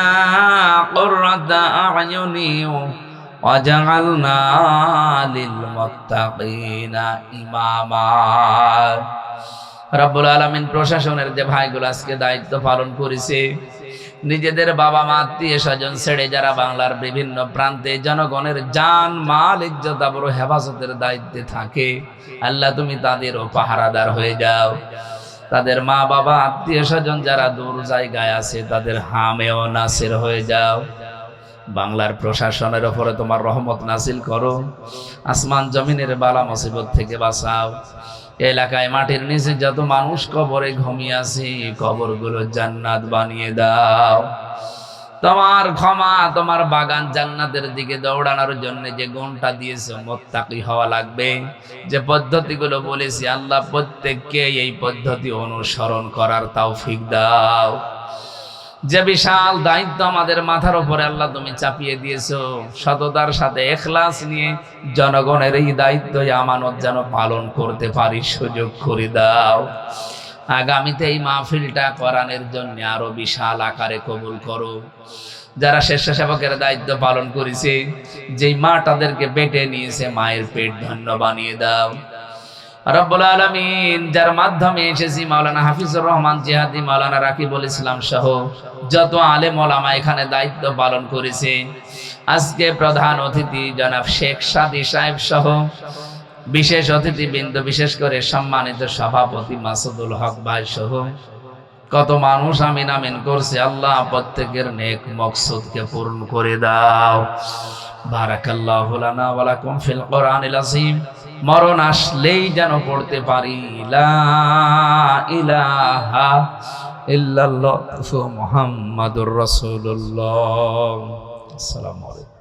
কুররাতা আ'য়ুনি ওয়াজআলনা লিল মুত্তাকিনা ইমামা। রব্বুল আলামিন, প্রশাসনের যে ভাইগুলো আজকে দায়িত্ব পালন করেছে, নিজেদের বাবা মা আত্মীয় স্বজন ছেড়ে যারা বাংলার বিভিন্ন প্রান্তে জনগণের জান মাল ইজ্জত আবরু হেফাজতের দায়িত্বে থাকে, আল্লাহ তুমি তাদেরও পাহারাদার হয়ে যাও। তাদের মা বাবা আত্মীয় স্বজন যারা দূর জায়গায় আছে তাদের হামেও নাসির হয়ে যাও। বাংলার প্রশাসনের উপরে তোমার রহমত নাসিল করো। আসমান জমিনের বালা মুসিবত থেকে বাঁচাও। এলাকায় মাটির নিচে যত মানুষ কবরে ঘুমিয়ে আছে, কবরগুলো জান্নাত বানিয়ে দাও। তোমার ক্ষমা, তোমার বাগান জান্নাতের দিকে দৌড়ানোর জন্য যে গুণটা দিয়েছে, মুত্তাকি হওয়া লাগবে, যে পদ্ধতিগুলো বলেছি, আল্লাহ প্রত্যেককে এই পদ্ধতি অনুসরণ করার তৌফিক দাও। যে বিশাল দায়িত্ব আমাদের মাথার উপরে আল্লাহ তুমি চাপিয়ে দিয়েছো, সততার সাথে ইখলাস নিয়ে জনগণের এই দায়িত্ব আমানত যেন পালন করতে পারি সুযোগ করে দাও। আগামীতে এই মাহফিলটা কোরআনের জন্য আরো বিশাল আকারে কবুল করো। যারা স্বেচ্ছাসেবকের দায়িত্ব পালন করেছে, যেই মা তাদেরকে পেটে নিয়েছে, মায়ের পেট ধন্য বানিয়ে দাও। রব্বুল আলামিন, যার মাধ্যমে এসেছি মাওলানা হাফিজুর রহমান জিহাদি, মাওলানা রাকিবুল ইসলাম সহ যত আলেম ওলামা এখানে দায়িত্ব পালন করেছে, আজকে প্রধান অতিথি জনাব শেখ সাদি সাহেব সহ বিশেষ অতিথিবৃন্দ, বিশেষ করে সম্মানিত সভাপতি মাসুদুল হক ভাই সহ কত মানুষ আমিন আমিন করছে। আল্লাহ প্রত্যেকের নেক মকসুদকে পূরণ করে দাও। বারাকাল্লাহু লানা ওয়া লাকুম ফিল কোরআনিল আযীম। মরণ আসলেই যেন পড়তে পারি লা ইলাহা ইল্লাল্লাহু মুহাম্মাদুর রাসূলুল্লাহ। আসসালামু আলাইকুম।